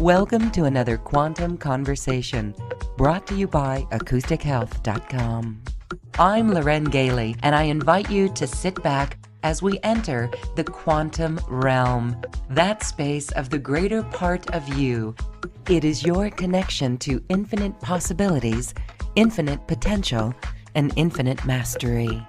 Welcome to another Quantum Conversation, brought to you by AcousticHealth.com. I'm Loren Gailey, and I invite you to sit back as we enter the quantum realm, that space of the greater part of you. It is your connection to infinite possibilities, infinite potential, and infinite mastery.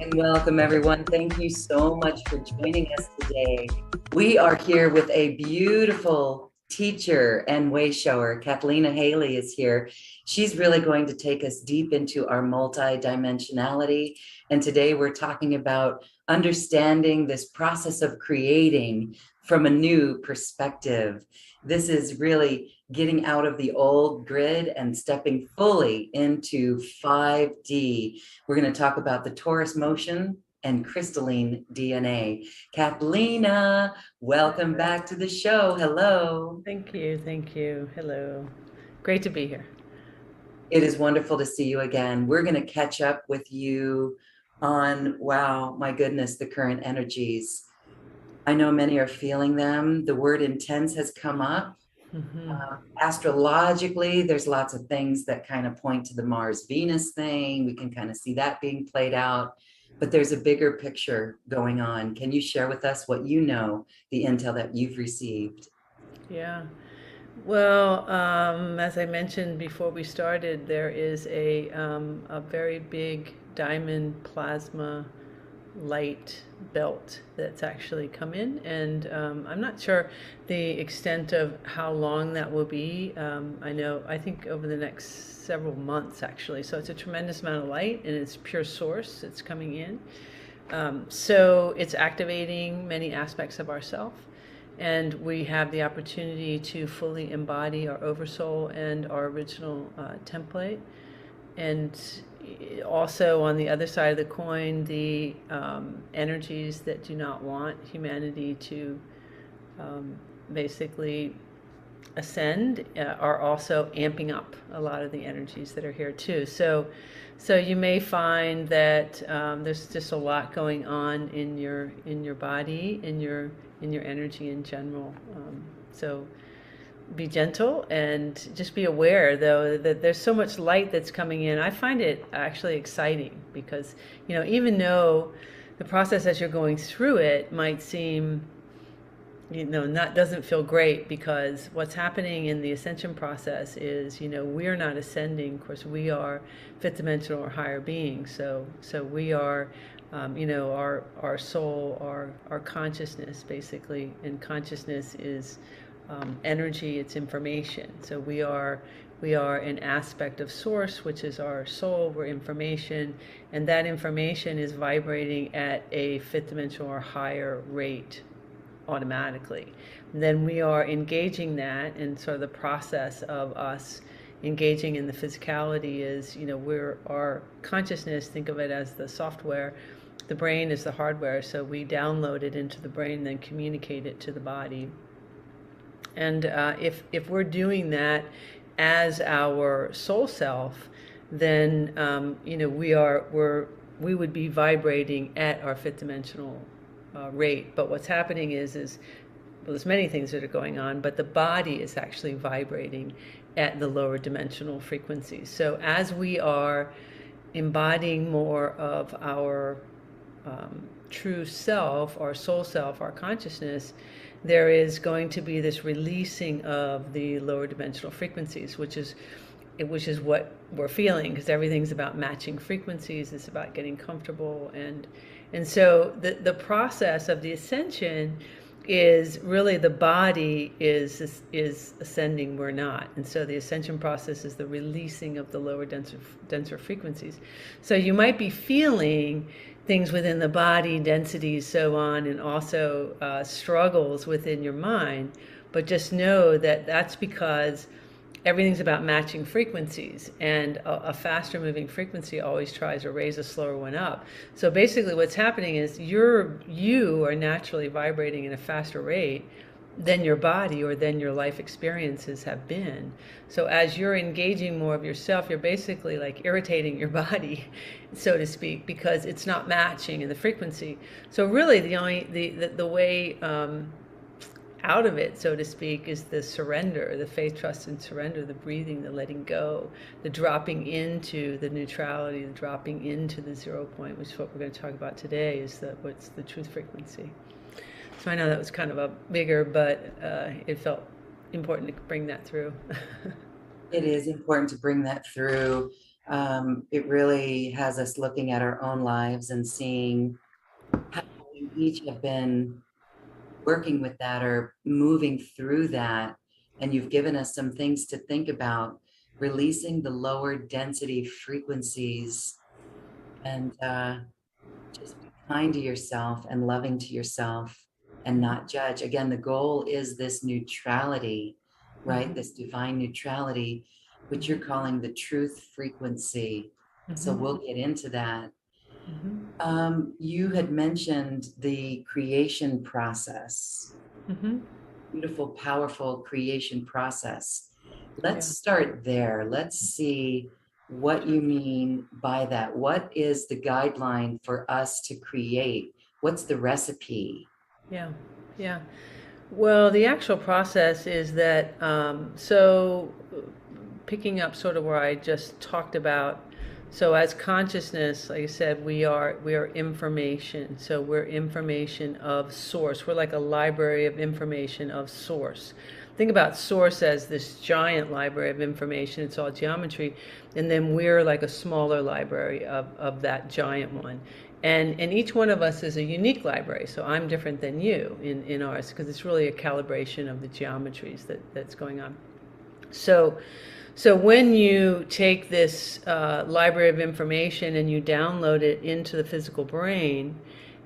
And welcome, everyone. Thank you so much for joining us today. We are here with a beautiful teacher and way shower. Cathleena Hailley is here. She's really going to take us deep into our multidimensionality. And today we're talking about understanding this process of creating from a new perspective. This is really getting out of the old grid and stepping fully into 5D. We're going to talk about the Torus Motion and Crystalline DNA. Cathleena, welcome back to the show. Hello. Thank you. Thank you. Hello. Great to be here. It is wonderful to see you again. We're going to catch up with you on, wow, my goodness, the current energies. I know many are feeling them. The word intense has come up. Astrologically, there's lots of things that kind of point to the Mars-Venus thing. We can kind of see that being played out, but there's a bigger picture going on. Can you share with us what you know, the intel that you've received? Yeah. Well, as I mentioned before we started, there is a very big diamond plasma light belt that's actually come in, and I'm not sure the extent of how long that will be. I think over the next several months actually. So it's a tremendous amount of light, and it's pure source. It's coming in. So it's activating many aspects of ourself, and we have the opportunity to fully embody our oversoul and our original template. And also on the other side of the coin, the energies that do not want humanity to basically ascend are also amping up a lot of the energies that are here too. So you may find that there's just a lot going on in your body, in your energy in general. So be gentle and just be aware, though, that there's so much light that's coming in. I find it actually exciting because, even though the process as you're going through it might seem, doesn't feel great, because what's happening in the ascension process is, we're not ascending. Of course, we are fifth dimensional or higher beings. So we are, our soul, our consciousness, basically, and consciousness is energy, it's information. So we are an aspect of source, which is our soul. We're information, and that information is vibrating at a fifth dimensional or higher rate automatically. And then we are engaging that, and sort of the process of us engaging in the physicality is, our consciousness, think of it as the software, the brain is the hardware. So we download it into the brain and then communicate it to the body. And if we're doing that as our soul self, then we would be vibrating at our fifth dimensional rate. But what's happening is there's many things that are going on, but the body is actually vibrating at the lower dimensional frequencies. So as we are embodying more of our true self, our soul self, our consciousness, there is going to be this releasing of the lower dimensional frequencies, which is what we're feeling, because everything's about matching frequencies. It's about getting comfortable, and so the process of the ascension is really the body is ascending, we're not. And so the ascension process is the releasing of the lower denser frequencies. So you might be feeling things within the body, densities, so on, and also struggles within your mind. But just know that that's because everything's about matching frequencies, and a faster moving frequency always tries to raise a slower one up. So basically what's happening is you are naturally vibrating in a faster rate than your body or than your life experiences have been. So as you're engaging more of yourself, you're basically like irritating your body, so to speak, because it's not matching in the frequency. So really the way out of it, so to speak, is the surrender, the faith, trust, and surrender, the breathing, the letting go, the dropping into the neutrality, the dropping into the 0 point, which is what we're going to talk about today, is what's the truth frequency. So I know that was kind of a bigger, but it felt important to bring that through. It is important to bring that through. It really has us looking at our own lives and seeing how we each have been working with that or moving through that. And you've given us some things to think about, releasing the lower density frequencies and just be kind to yourself and loving to yourself and not judge. Again, the goal is this neutrality, right? This divine neutrality, which you're calling the truth frequency. So we'll get into that. You had mentioned the creation process. Beautiful, powerful creation process. Let's start there. Let's see what you mean by that. What is the guideline for us to create? What's the recipe? Yeah. Well, the actual process is that, so picking up sort of where I just talked about, so as consciousness, like I said, we are information. So we're information of source. We're like a library of information of source. Think about source as this giant library of information. It's all geometry. And then we're like a smaller library of that giant one. And each one of us is a unique library. So I'm different than you in ours, because it's really a calibration of the geometries that's going on. So when you take this library of information and you download it into the physical brain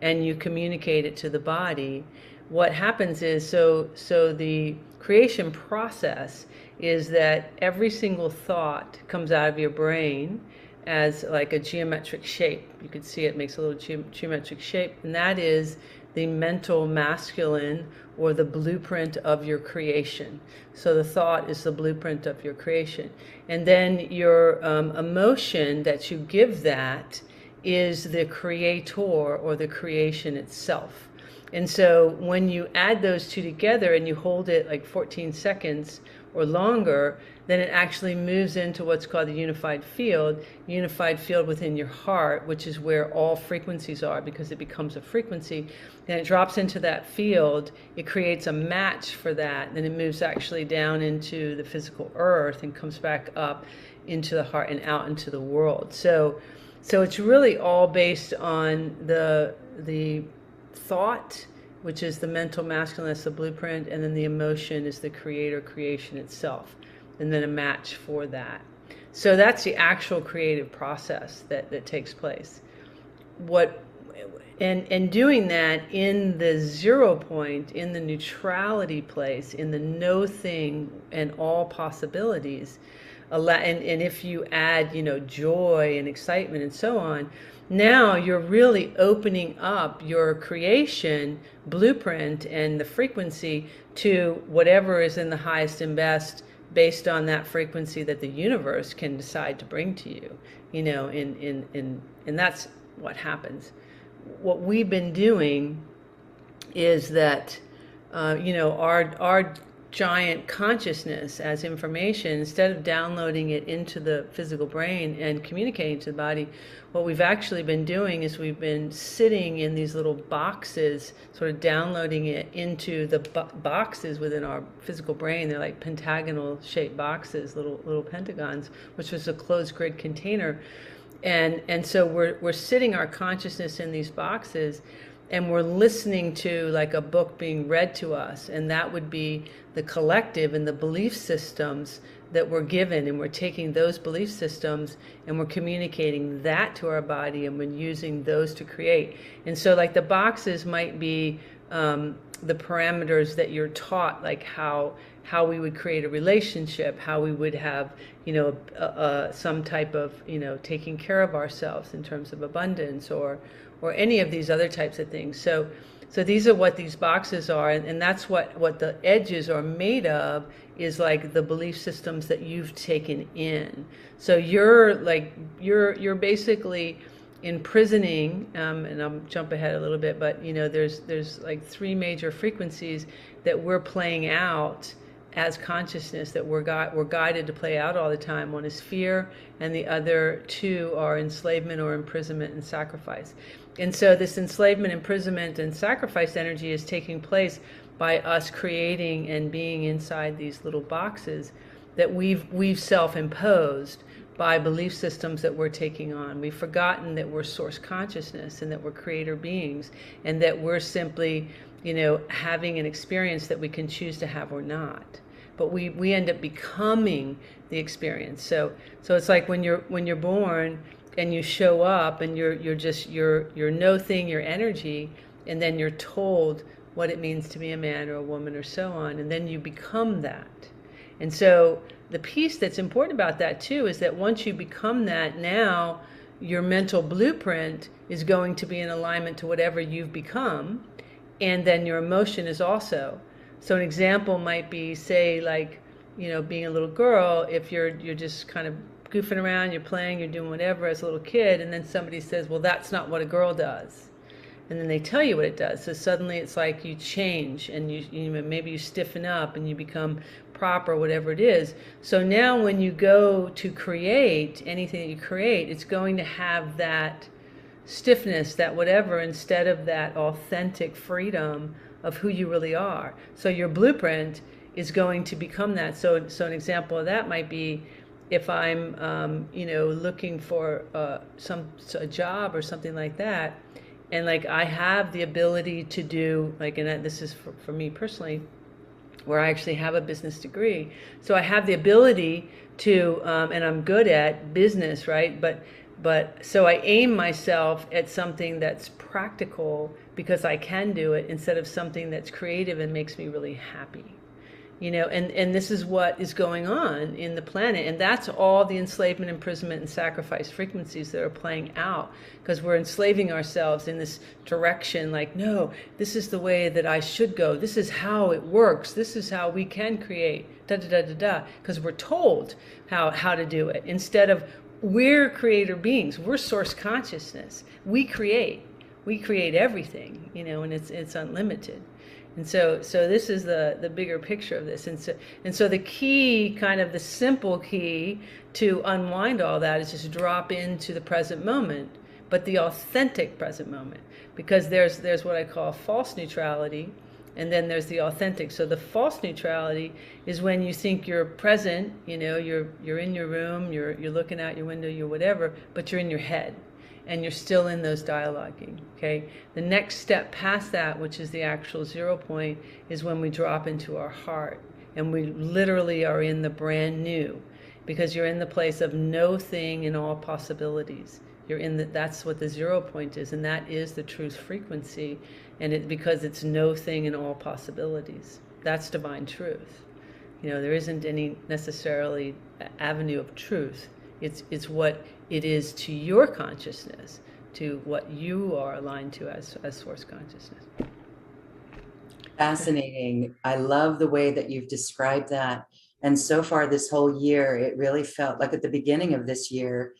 and you communicate it to the body, what happens is, so the creation process is that every single thought comes out of your brain as like a geometric shape. You can see it makes a little geometric shape, and that is the mental masculine, or the blueprint of your creation. So the thought is the blueprint of your creation. And then your emotion that you give that is the creator, or the creation itself. And so when you add those two together and you hold it like 14 seconds or longer, then it actually moves into what's called the unified field within your heart, which is where all frequencies are, because it becomes a frequency. Then it drops into that field, it creates a match for that, then it moves actually down into the physical earth and comes back up into the heart and out into the world. So it's really all based on the thought, which is the mental masculine, that's the blueprint, and then the emotion is the creator, creation itself, and then a match for that. So that's the actual creative process that takes place. And doing that in the 0 point, in the neutrality place, in the no thing and all possibilities, and if you add, joy and excitement and so on, now you're really opening up your creation blueprint and the frequency to whatever is in the highest and best, based on that frequency that the universe can decide to bring to you, and that's what happens. What we've been doing is that, our giant consciousness as information, instead of downloading it into the physical brain and communicating to the body, what we've actually been doing is we've been sitting in these little boxes, sort of downloading it into the boxes within our physical brain. They're like pentagonal shaped boxes, little pentagons, which was a closed grid container. And so we're sitting our consciousness in these boxes, and we're listening to like a book being read to us, and that would be the collective and the belief systems that we're given, and we're taking those belief systems and we're communicating that to our body, and we're using those to create. And so like the boxes might be the parameters that you're taught, like how we would create a relationship, how we would have, some type of, taking care of ourselves in terms of abundance, or any of these other types of things. So these are what these boxes are, and that's what the edges are made of, is like the belief systems that you've taken in. So you're basically imprisoning, and I'll jump ahead a little bit, but there's like three major frequencies that we're playing out as consciousness, that we're guided to play out all the time. One is fear, and the other two are enslavement or imprisonment and sacrifice. And so this enslavement, imprisonment, and sacrifice energy is taking place by us creating and being inside these little boxes that we've self-imposed by belief systems that we're taking on. We've forgotten that we're source consciousness and that we're creator beings, and that we're simply, having an experience that we can choose to have or not. But we end up becoming the experience. So it's like when you're born and you show up and you're no thing, your energy, and then you're told what it means to be a man or a woman or so on, and then you become that. And so the piece that's important about that too is that once you become that, now your mental blueprint is going to be in alignment to whatever you've become, and then your emotion is also. So an example might be, say, like, being a little girl, if you're just kind of goofing around, you're playing, you're doing whatever as a little kid, and then somebody says, well, that's not what a girl does. And then they tell you what it does. So suddenly it's like you change, and you maybe you stiffen up and you become proper, whatever it is. So now when you go to create anything that you create, it's going to have that stiffness, that whatever, instead of that authentic freedom of who you really are. So your blueprint is going to become that. So an example of that might be, if I'm looking for a job or something like that, and like I have the ability to do, like, and this is for me personally, where I actually have a business degree. So I have the ability to, and I'm good at business, right? But so I aim myself at something that's practical because I can do it, instead of something that's creative and makes me really happy. And this is what is going on in the planet. And that's all the enslavement, imprisonment, and sacrifice frequencies that are playing out, because we're enslaving ourselves in this direction, like, no, this is the way that I should go. This is how it works. This is how we can create, da-da-da-da-da, because we're told how to do it, instead of we're creator beings. We're source consciousness. We create everything, and it's unlimited. And so this is the bigger picture of this. And so the key, kind of the simple key to unwind all that, is just drop into the present moment, but the authentic present moment. Because there's what I call false neutrality, and then there's the authentic. So the false neutrality is when you think you're present, you're in your room, you're looking out your window, you're whatever, but you're in your head. And you're still in those dialoguing, okay? The next step past that, which is the actual 0 point, is when we drop into our heart. And we literally are in the brand new, because you're in the place of no thing and all possibilities. That's what the 0 point is, and that is the truth frequency. And because it's no thing and all possibilities. That's divine truth. There isn't any necessarily avenue of truth. It's what it is to your consciousness, to what you are aligned to as source consciousness. Fascinating. I love the way that you've described that. And so far this whole year, it really felt like, at the beginning of this year,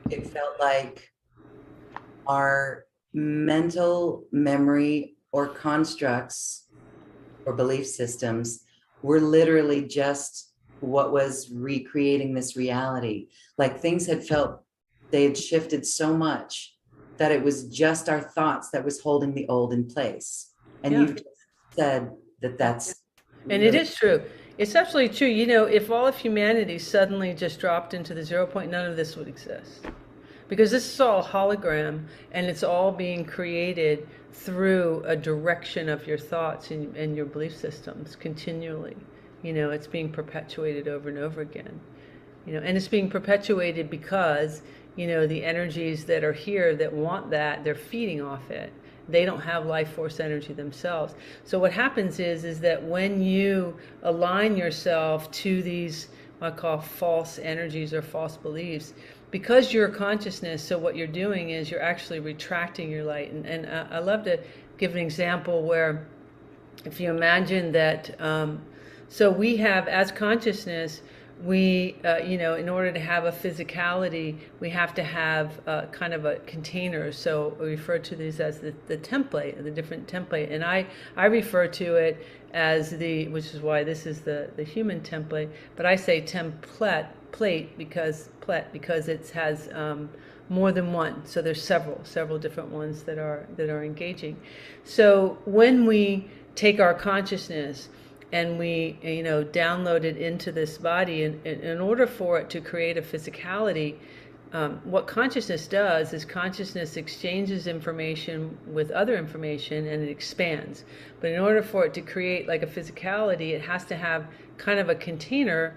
it felt like our mental memory or constructs or belief systems were literally just what was recreating this reality. Like, things they had shifted so much that it was just our thoughts that was holding the old in place. And you've just said that's and it is true. It's absolutely true. If all of humanity suddenly just dropped into the 0 point, none of this would exist, because this is all hologram, and it's all being created through a direction of your thoughts and your belief systems continually. It's being perpetuated over and over again. And it's being perpetuated because, the energies that are here that want that, they're feeding off it. They don't have life force energy themselves. So what happens is that when you align yourself to these, what I call false energies or false beliefs, because you're a consciousness, so what you're doing is you're actually retracting your light. And I love to give an example where, if you imagine that, so we have, as consciousness, we, in order to have a physicality, we have to have kind of a container. So we refer to these as the template, the different template. And I refer to it as which is why this is the human template, but I say plate because it has more than one. So there's several different ones that are engaging. So when we take our consciousness and we download it into this body, and in order for it to create a physicality, what consciousness does is consciousness exchanges information with other information and it expands. But in order for it to create like a physicality, it has to have kind of a container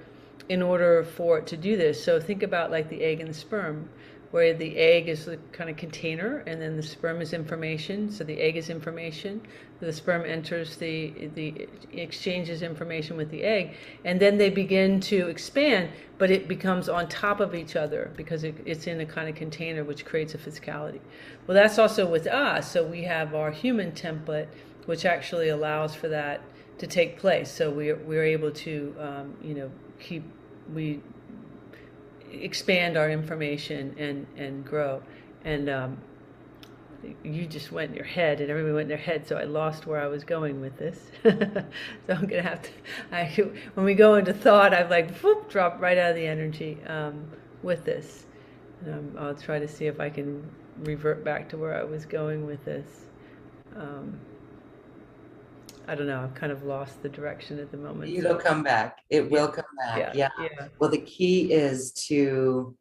in order for it to do this. So think about like the egg and the sperm, where the egg is the kind of container and then the sperm is information. So the egg is information, the sperm enters the exchanges information with the egg, and then they begin to expand, but it becomes on top of each other because it's in a kind of container, which creates a physicality. Well, that's also with us. So we have our human template, which actually allows for that to take place. So we're able to we expand our information and grow. And you just went in your head, and everybody went in their head, so I lost where I was going with this. So I'm gonna have to, when we go into thought, I've like whoop, dropped right out of the energy with this. And I'll try to see if I can revert back to where I was going with this. I don't know, I've kind of lost the direction at the moment. It'll come back. It will come back. Yeah. Well, the key is to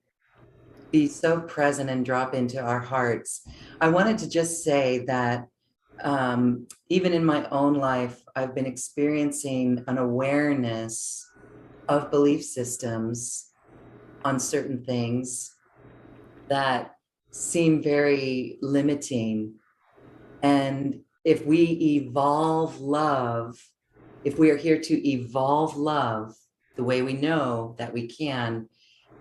be so present and drop into our hearts. I wanted to just say that even in my own life, I've been experiencing an awareness of belief systems on certain things that seem very limiting. And if we evolve love, if we are here to evolve love the way we know that we can,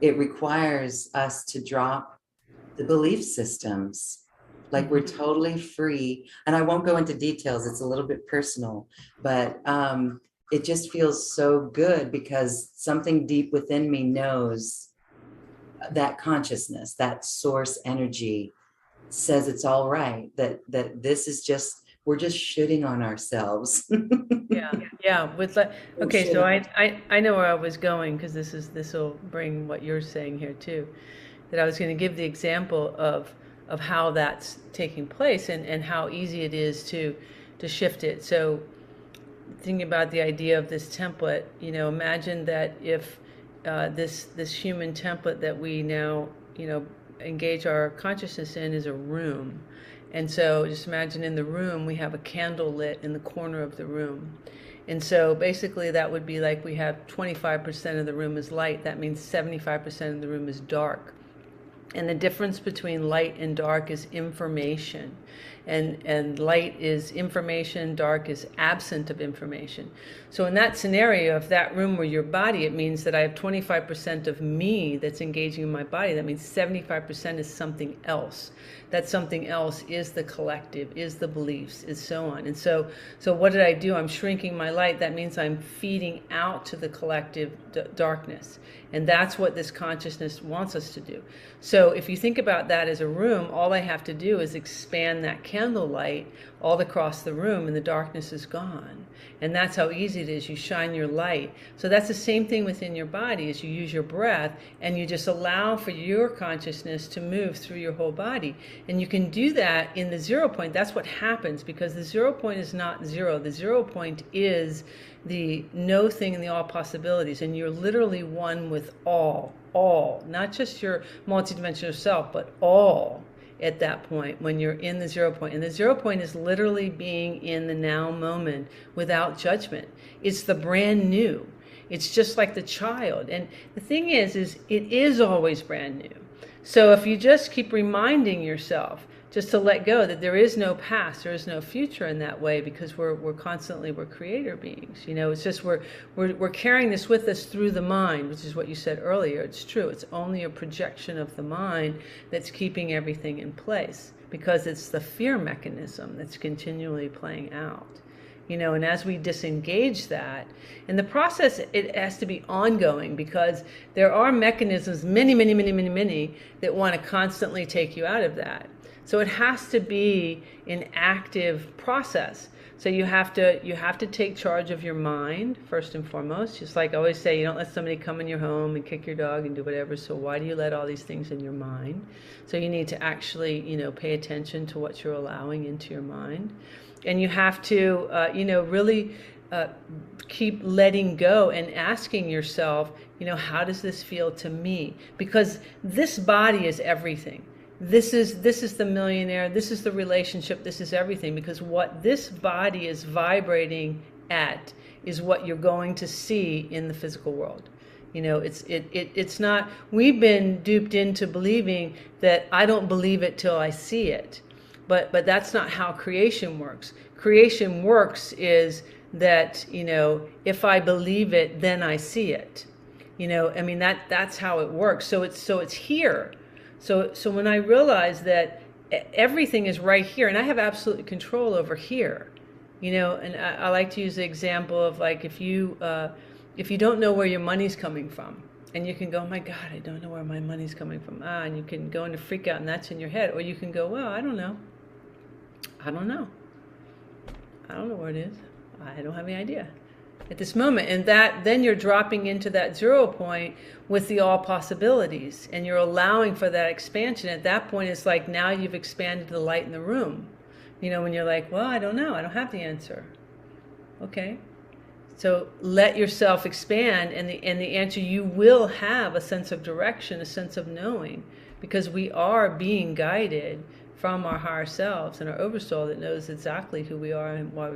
it requires us to drop the belief systems. Like we're totally free. And I won't go into details, it's a little bit personal, but it just feels so good because something deep within me knows that consciousness, that source energy says it's all right, that this is just, we're just shitting on ourselves. Okay, so I know where I was going, because this will bring what you're saying here too, that I was going to give the example of how that's taking place and how easy it is to shift it. So thinking about the idea of this template, imagine that if this human template that we now engage our consciousness in is a room. And so just imagine in the room, we have a candle lit in the corner of the room. And so basically that would be like we have 25% of the room is light. That means 75% of the room is dark. And the difference between light and dark is information. And light is information, dark is absent of information. So in that scenario, if that room were your body, it means that I have 25% of me that's engaging in my body. That means 75% is something else. That something else is the collective, is the beliefs, is so on. And so what did I do? I'm shrinking my light. That means I'm feeding out to the collective darkness. And that's what this consciousness wants us to do. So if you think about that as a room, all I have to do is expand that candle light all across the room and the darkness is gone. And that's how easy it is. You shine your light. So that's the same thing within your body, is you use your breath and you just allow for your consciousness to move through your whole body. And you can do that in the 0 point. That's what happens, because the 0 point is not zero. The 0 point is the no thing and the all possibilities. And you're literally one with all, not just your multidimensional self, but all at that point when you're in the 0 point. And the 0 point is literally being in the now moment without judgment. It's the brand new. It's just like the child. And the thing is it is always brand new. So if you just keep reminding yourself just to let go that there is no past, there is no future in that way, because we're creator beings. It's just we're carrying this with us through the mind, which is what you said earlier. It's true. It's only a projection of the mind that's keeping everything in place, because it's the fear mechanism that's continually playing out. and as we disengage that, and the process, it has to be ongoing, because there are mechanisms, many, many, many, many, many, that want to constantly take you out of that. So it has to be an active process. So you have to take charge of your mind first and foremost. Just like I always say, you don't let somebody come in your home and kick your dog and do whatever. So why do you let all these things in your mind? So you need to actually, pay attention to what you're allowing into your mind. And you have to, really keep letting go and asking yourself, how does this feel to me? Because this body is everything. This is the millionaire, this is the relationship, this is everything, because what this body is vibrating at is what you're going to see in the physical world. It's not, we've been duped into believing that I don't believe it till I see it. But that's not how creation works. Creation works is that, if I believe it, then I see it. That's how it works. So it's here. So when I realize that everything is right here, and I have absolute control over here, and I like to use the example of, like, if you don't know where your money's coming from, and you can go, oh my God, I don't know where my money's coming from. And you can go into freak out, and that's in your head. Or you can go, well, I don't know where it is. I don't have any idea at this moment. And then you're dropping into that 0 point with the all possibilities, and you're allowing for that expansion. At that point, it's like, now you've expanded the light in the room. When you're like, well, I don't know, I don't have the answer. Okay. So let yourself expand, and the answer, you will have a sense of direction, a sense of knowing, because we are being guided from our higher selves and our oversoul that knows exactly who we are and why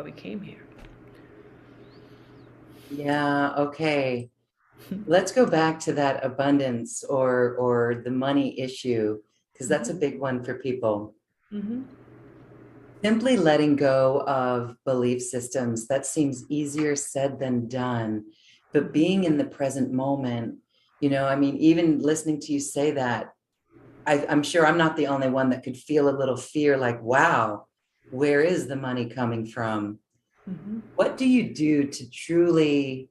we came here. Yeah, okay. Let's go back to that abundance or the money issue, because that's a big one for people. Mm-hmm. Simply letting go of belief systems, that seems easier said than done. But being in the present moment, even listening to you say that, I'm sure I'm not the only one that could feel a little fear, like, wow, where is the money coming from? Mm-hmm. What do you do to truly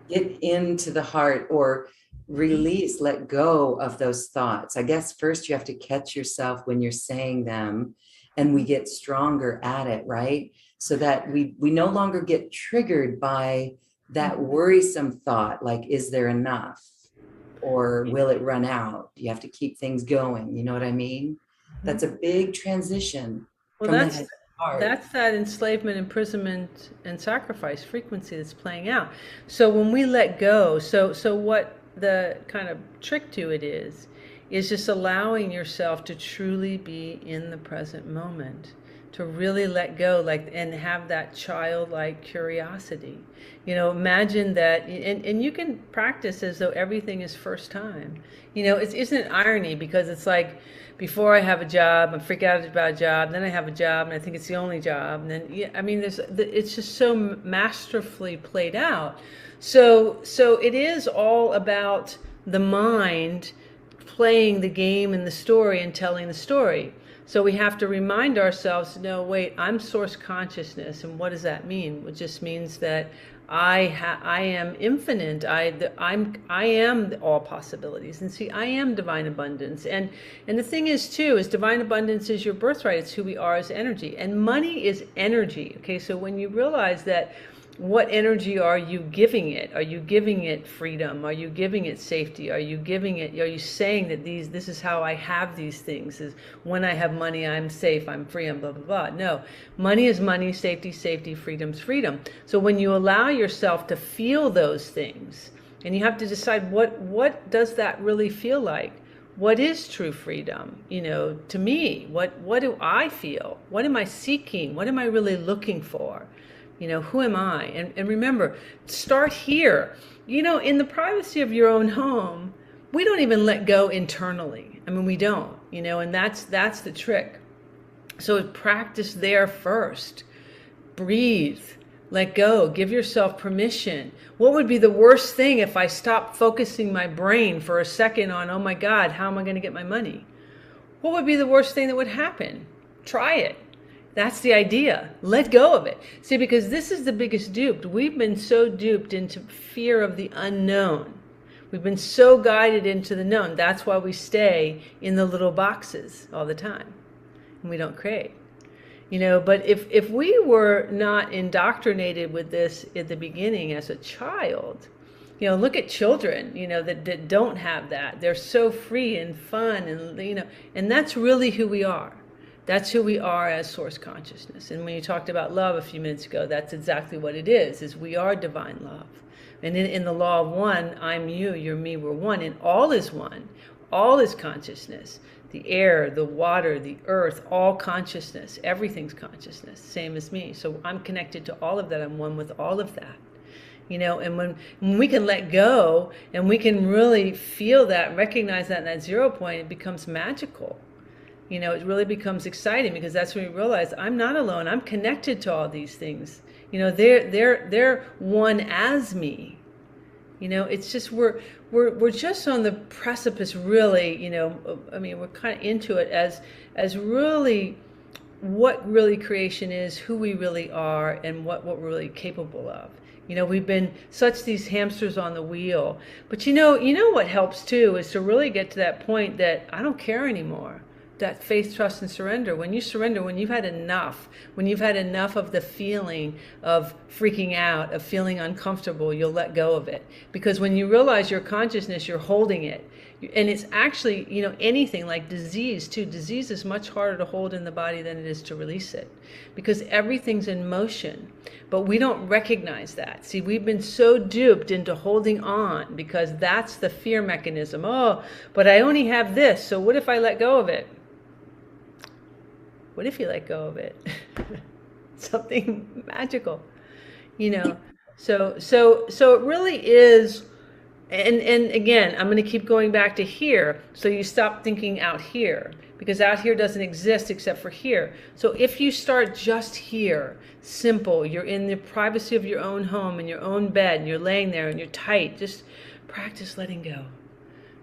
get into the heart, or release, let go of those thoughts? I guess first you have to catch yourself when you're saying them, and we get stronger at it, right? So that we no longer get triggered by that worrisome thought, like, is there enough? Or will it run out? You have to keep things going. You know what I mean? That's a big transition. Well, that's that enslavement, imprisonment, and sacrifice frequency that's playing out. So when we let go, so what the kind of trick to it is just allowing yourself to truly be in the present moment, to really let go, and have that childlike curiosity. Imagine that, and you can practice as though everything is first time. Isn't it irony? Because it's like, before I have a job, I freak out about a job, then I have a job, and I think it's the only job, and then, it's just so masterfully played out. So it is all about the mind playing the game and the story and telling the story. So we have to remind ourselves, no, wait, I'm source consciousness. And what does that mean? It just means that I am infinite. I am all possibilities. And see, I am divine abundance. And the thing is, too, is divine abundance is your birthright. It's who we are as energy. And money is energy. Okay, so when you realize that, what energy are you giving it? Are you giving it freedom? Are you giving it safety? Are you saying that this is how I have these things? Is when I have money, I'm safe, I'm free, I'm blah, blah, blah. No, money is money, safety, safety, freedom's freedom. So when you allow yourself to feel those things, and you have to decide what does that really feel like? What is true freedom? To me, what do I feel? What am I seeking? What am I really looking for? Who am I? And remember, start here. In the privacy of your own home, we don't even let go internally. We don't, and that's the trick. So practice there first. Breathe, let go, give yourself permission. What would be the worst thing if I stopped focusing my brain for a second on, oh my God, how am I going to get my money? What would be the worst thing that would happen? Try it. That's the idea. Let go of it. See, because this is the biggest dupe. We've been so duped into fear of the unknown. We've been so guided into the known. That's why we stay in the little boxes all the time. And we don't create. But if we were not indoctrinated with this at the beginning as a child, look at children, that don't have that. They're so free and fun and that's really who we are. That's who we are as source consciousness. And when you talked about love a few minutes ago, that's exactly what it is we are divine love. And in the law of one, I'm you, you're me, we're one. And all is one. All is consciousness. The air, the water, the earth, all consciousness. Everything's consciousness, same as me. So I'm connected to all of that. I'm one with all of that. And when we can let go and we can really feel that, recognize that in that 0 point, it becomes magical. It really becomes exciting, because that's when we realize I'm not alone. I'm connected to all these things. They're one as me. It's just we're just on the precipice, really. We're kind of into it as really what really creation is, who we really are, and what we're really capable of. We've been such these hamsters on the wheel. But what helps too is to really get to that point that I don't care anymore. That faith, trust, and surrender. When you surrender, when you've had enough of the feeling of freaking out, of feeling uncomfortable, you'll let go of it. Because when you realize your consciousness, you're holding it. And it's actually, anything like disease too. Disease is much harder to hold in the body than it is to release it. Because everything's in motion. But we don't recognize that. See, we've been so duped into holding on, because that's the fear mechanism. Oh, but I only have this, so what if I let go of it? What if you let go of it? Something magical, So it really is. And again, I'm going to keep going back to here. So you stop thinking out here, because out here doesn't exist except for here. So if you start just here, simple, you're in the privacy of your own home, in your own bed, and you're laying there and you're tight, just practice letting go.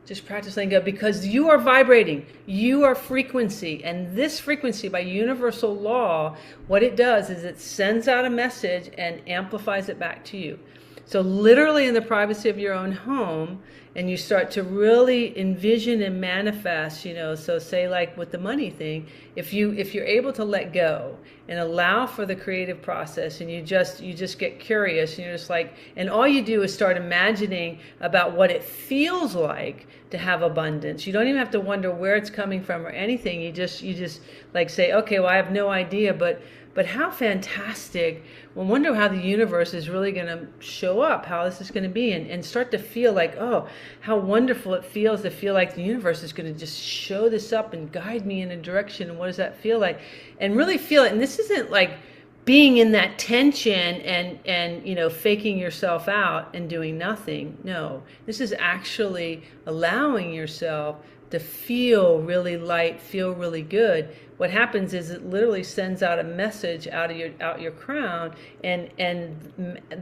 Just practice letting go, because you are vibrating. You are frequency. And this frequency, by universal law, what it does is it sends out a message and amplifies it back to you. So literally in the privacy of your own home, and you start to really envision and manifest, so say like with the money thing, if you're able to let go and allow for the creative process, and you just get curious, and you're just like, and all you do is start imagining about what it feels like to have abundance. You don't even have to wonder where it's coming from or anything. You just like say, okay, well, I have no idea, but how fantastic. Well, wonder how the universe is really going to show up, how this is going to be, and start to feel like, oh, how wonderful it feels to feel like the universe is going to just show this up and guide me in a direction. And what does that feel like? And really feel it. And this isn't like being in that tension and faking yourself out and doing nothing. No, this is actually allowing yourself to feel really light, feel really good. What happens is it literally sends out a message out your crown, and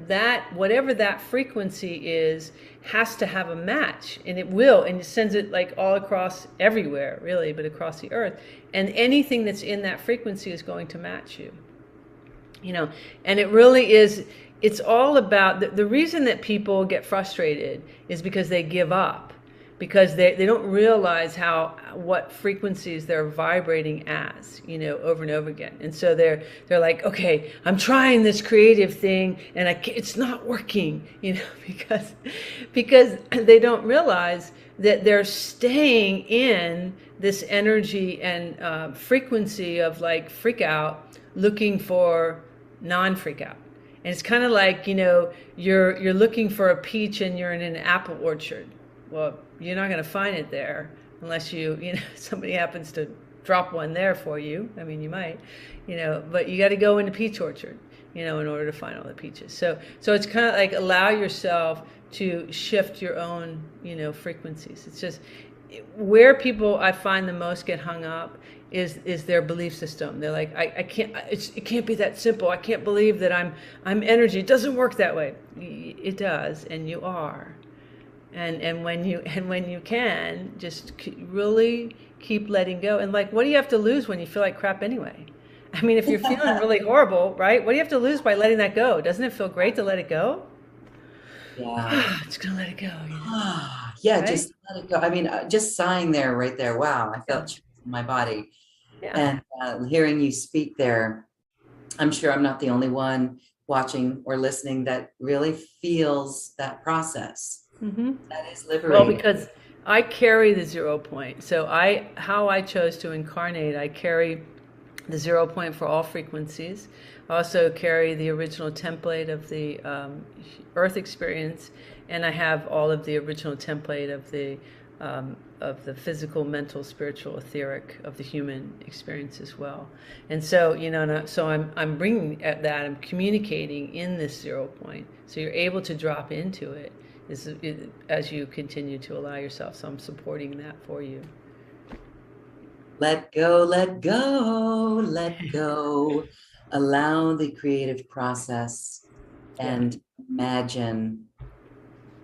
that whatever that frequency is has to have a match, and it will, and it sends it like all across everywhere, really, but across the earth, and anything that's in that frequency is going to match you. And it really is. It's all about the reason that people get frustrated is because they give up. Because they don't realize what frequencies they're vibrating as, over and over again. And so they're like, okay, I'm trying this creative thing and it's not working, because they don't realize that they're staying in this energy and frequency of like freak out, looking for non-freak out. And it's kind of like, you're looking for a peach and you're in an apple orchard. Well, you're not going to find it there unless somebody happens to drop one there for you. I mean, you might, but you got to go into peach orchard, in order to find all the peaches. So it's kind of like allow yourself to shift your own, frequencies. It's just where people I find the most get hung up is their belief system. They're like, I can't, it can't be that simple. I can't believe that I'm energy. It doesn't work that way. It does, and you are. And when you can, just really keep letting go. And like, what do you have to lose when you feel like crap anyway? I mean, if you're feeling really horrible, right? What do you have to lose by letting that go? Doesn't it feel great to let it go? Yeah. Just gonna let it go, Yeah, right? just let it go. I mean, just sighing there, right there. Wow, I Yeah. felt chills in my body. Yeah. And hearing you speak there, I'm sure I'm not the only one watching or listening that really feels that process. Hmm. That is Well, liberating. because I carry the 0 point. So how I chose to incarnate, I carry the 0 point for all frequencies. I also carry the original template of the Earth experience, and I have all of the original template of the physical, mental, spiritual, etheric of the human experience as well. And so, so I'm bringing at that, I'm communicating in this 0 point, so you're able to drop into it as you continue to allow yourself. So I'm supporting that for you. Let go, let go, let go. Allow the creative process Yeah. and imagine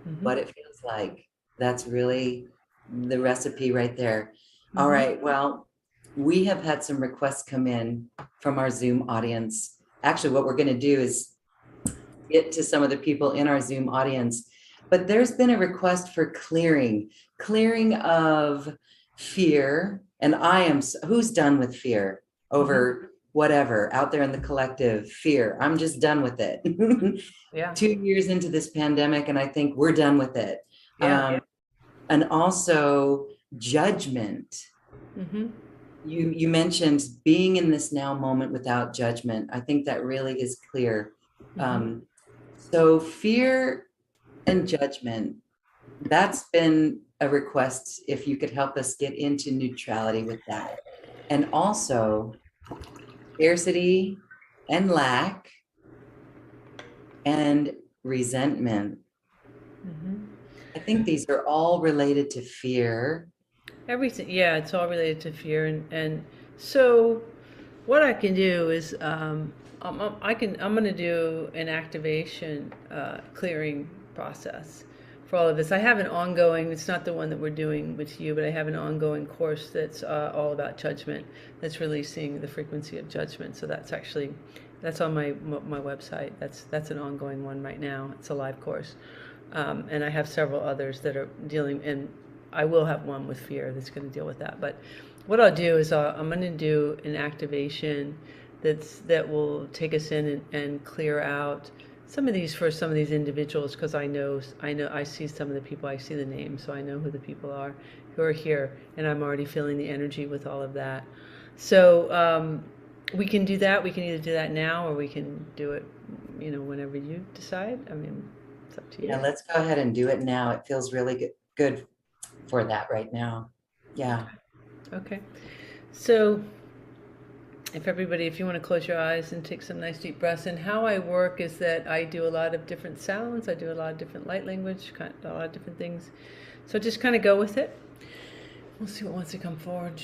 Hmm. what it feels like. That's really the recipe right there. All Hmm. right. Well, we have had some requests come in from our Zoom audience. Actually, what we're going to do is get to some of the people in our Zoom audience, but there's been a request for clearing of fear. And who's done with fear Hmm. over whatever out there in the collective fear? I'm just done with it. Yeah. 2 years into this pandemic, and I think we're done with it. Yeah. And also judgment. Hmm. You mentioned being in this now moment without judgment. I think that really is clear. Hmm. Um, so fear and judgment, that's been a request if you could help us get into neutrality with that. And also scarcity and lack and resentment. Hmm. I think these are all related to fear. Everything, yeah, it's all related to fear, and so what I can do is I'm going to do an activation clearing process for all of this. I have an ongoing. It's not the one that we're doing with you, but I have an ongoing course that's all about judgment. That's releasing the frequency of judgment. So that's on my website. That's an ongoing one right now. It's a live course. And I have several others that are dealing, and I will have one with fear that's going to deal with that. But what I'll do is I'm going to do an activation that will take us in and clear out some of these for some of these individuals, because I see some of the people, I see the names, so I know who the people are who are here, and I'm already feeling the energy with all of that. So we can do that. We can either do that now, or we can do it, whenever you decide. I mean, it's up to Yeah, you. let's go ahead and do it now. It feels really good for that right now. Yeah. Okay. So if you want to close your eyes and take some nice deep breaths. And how I work is that I do a lot of different sounds. I do a lot of different light language, a lot of different things. So just kind of go with it. We'll see what wants to come forward.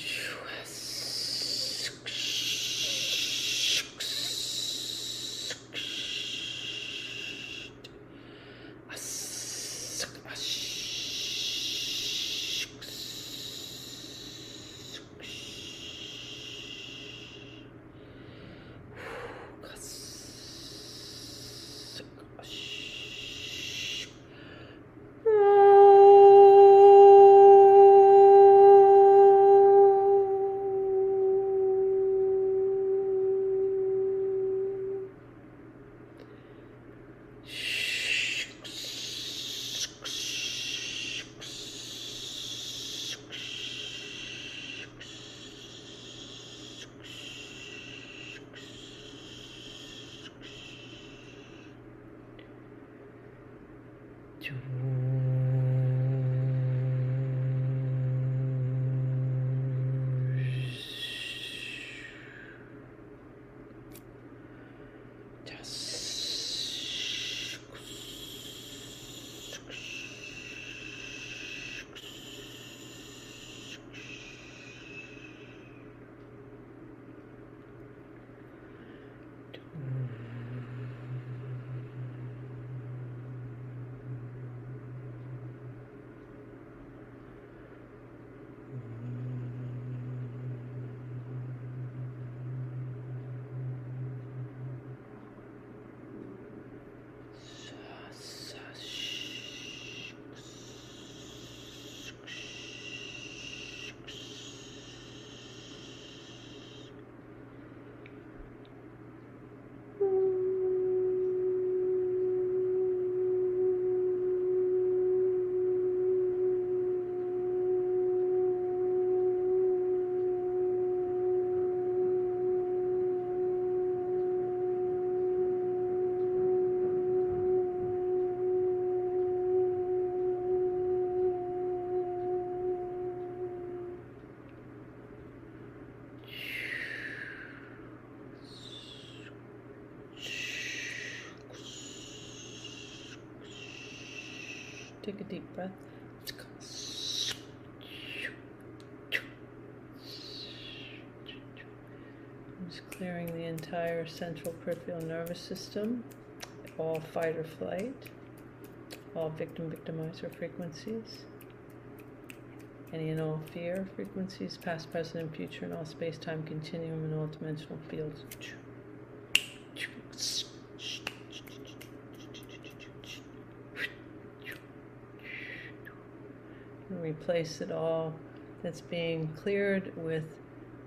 Take a deep breath. Just clearing the entire central peripheral nervous system, all fight or flight, all victim-victimizer frequencies, any and all fear frequencies, past, present, and future, in all space-time continuum and all dimensional fields. And replace it all that's being cleared with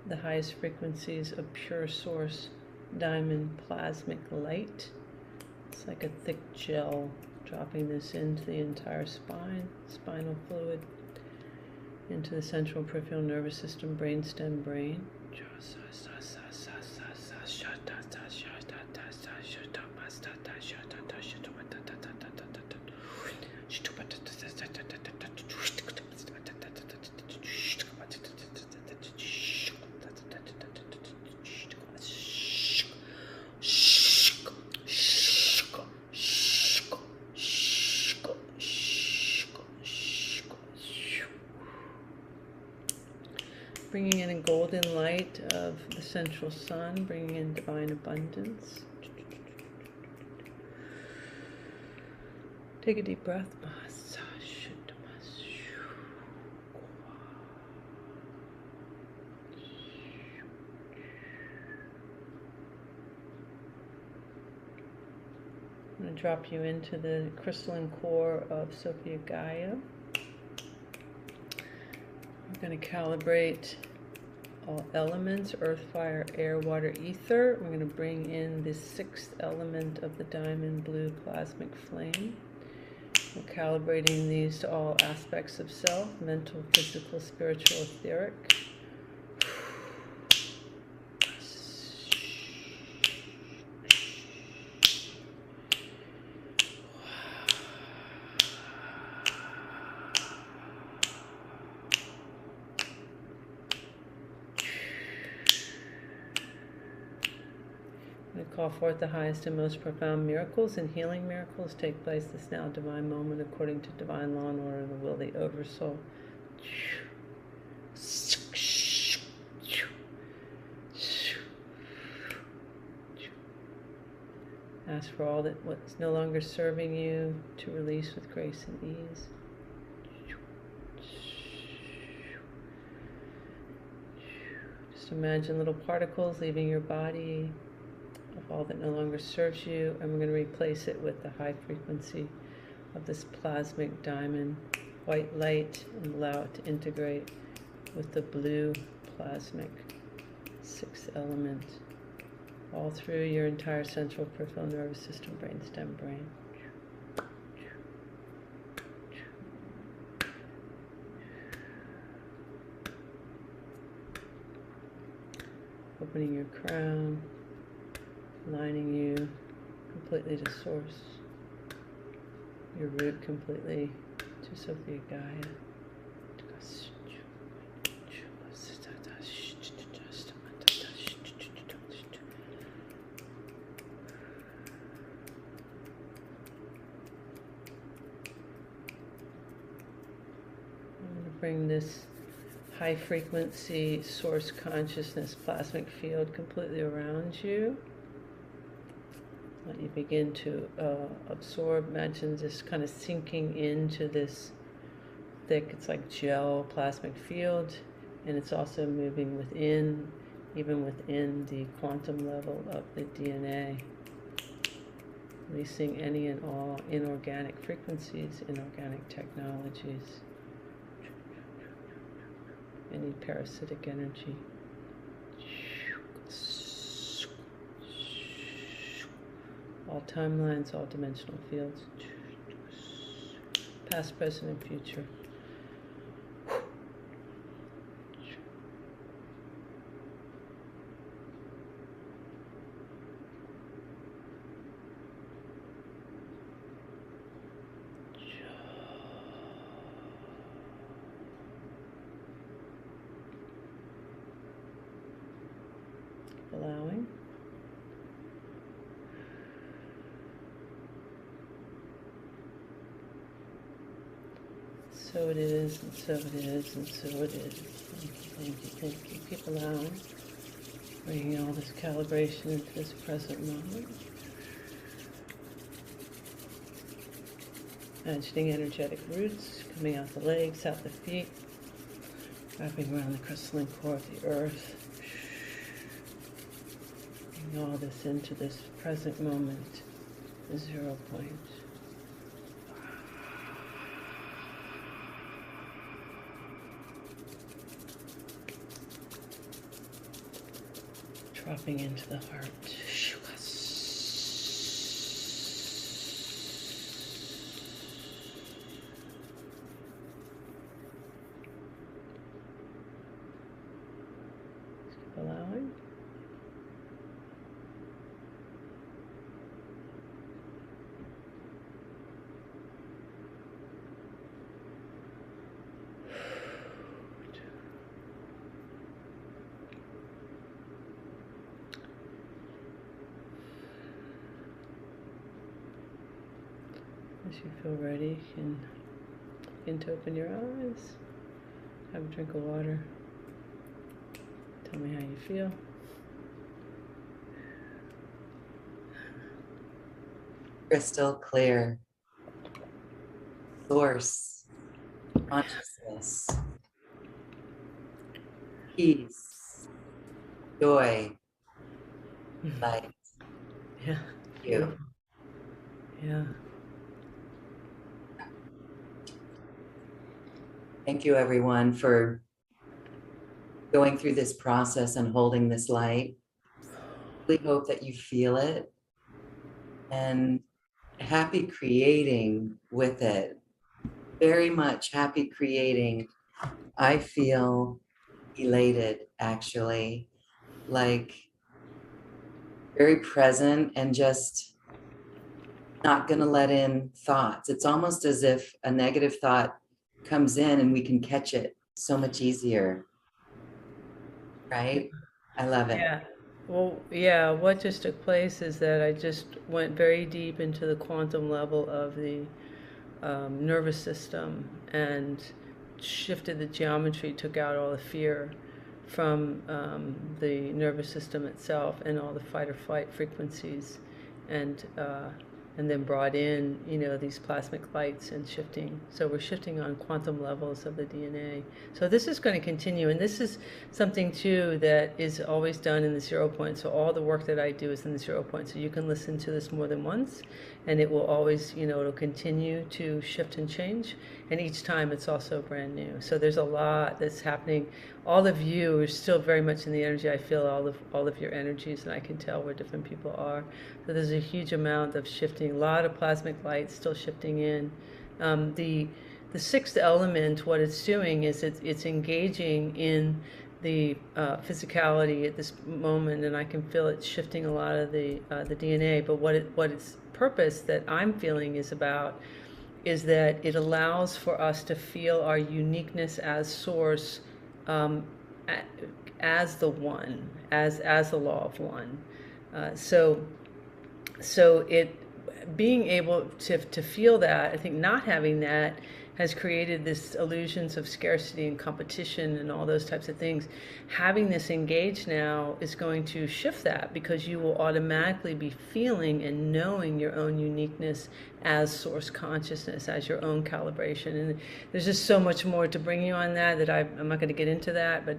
the highest frequencies of pure source diamond plasmic light. It's like a thick gel, dropping this into the entire spine, spinal fluid, into the central peripheral nervous system, brainstem, brain. Bringing in a golden light of the central sun, bringing in divine abundance. Take a deep breath. I'm going to drop you into the crystalline core of Sophia Gaia. We're going to calibrate all elements, earth, fire, air, water, ether. We're going to bring in the sixth element of the diamond blue plasmic flame. We're calibrating these to all aspects of self, mental, physical, spiritual, etheric. Call forth the highest and most profound miracles and healing miracles take place this now divine moment according to divine law and order of the will of the Oversoul. Ask for all that what's no longer serving you to release with grace and ease. Just imagine little particles leaving your body of all that no longer serves you, and we're going to replace it with the high frequency of this plasmic diamond white light and allow it to integrate with the blue plasmic sixth element all through your entire central peripheral nervous system, brainstem, brain. Opening your crown, aligning you completely to source, your root completely to Sophia Gaia. I'm going to bring this high frequency source consciousness plasmic field completely around you. Let you begin to absorb. Imagine just kind of sinking into this thick, it's like gel plasmic field, and it's also moving within, even within the quantum level of the DNA, releasing any and all inorganic frequencies, inorganic technologies, any parasitic energy. All timelines, all dimensional fields, past, present, and future. Allowing. so it is, and so it is, and so it is. Thank you, thank you. Keep allowing. Bringing all this calibration into this present moment. Imagining energetic roots coming out the legs, out the feet, wrapping around the crystalline core of the earth. Bringing all this into this present moment, the 0 point. Dropping into the heart. Keep allowing. As you feel ready, you can begin to open your eyes. Have a drink of water. Tell me how you feel. Crystal clear. Source. Consciousness. Peace. Joy. Light. Yeah. You. Yeah. Thank you, everyone, for going through this process and holding this light. We hope that you feel it and happy creating with it. Very much happy creating. I feel elated, actually, like very present and just not going to let in thoughts. It's almost as if a negative thought comes in and we can catch it so much easier. Right? I love it. Yeah. Well, yeah, what just took place is that I just went very deep into the quantum level of the nervous system and shifted the geometry, took out all the fear from the nervous system itself and all the fight or flight frequencies, and then brought in, these plasmic lights and shifting. So we're shifting on quantum levels of the DNA. So this is going to continue, and this is something too that is always done in the 0 point. So all the work that I do is in the 0 point. So you can listen to this more than once, and it will always, it'll continue to shift and change. And each time it's also brand new. So there's a lot that's happening. All of you are still very much in the energy. I feel all of your energies, and I can tell where different people are. So there's a huge amount of shifting, a lot of plasmic light still shifting in. The sixth element, what it's doing is it's engaging in the physicality at this moment, and I can feel it shifting a lot of the DNA. But what its purpose that I'm feeling is about is that it allows for us to feel our uniqueness as source, as the one, as the law of one. So it being able to feel that, I think not having that has created this illusions of scarcity and competition and all those types of things. Having this engaged now is going to shift that, because you will automatically be feeling and knowing your own uniqueness as source consciousness, as your own calibration. And there's just so much more to bring you on that I'm not going to get into that, but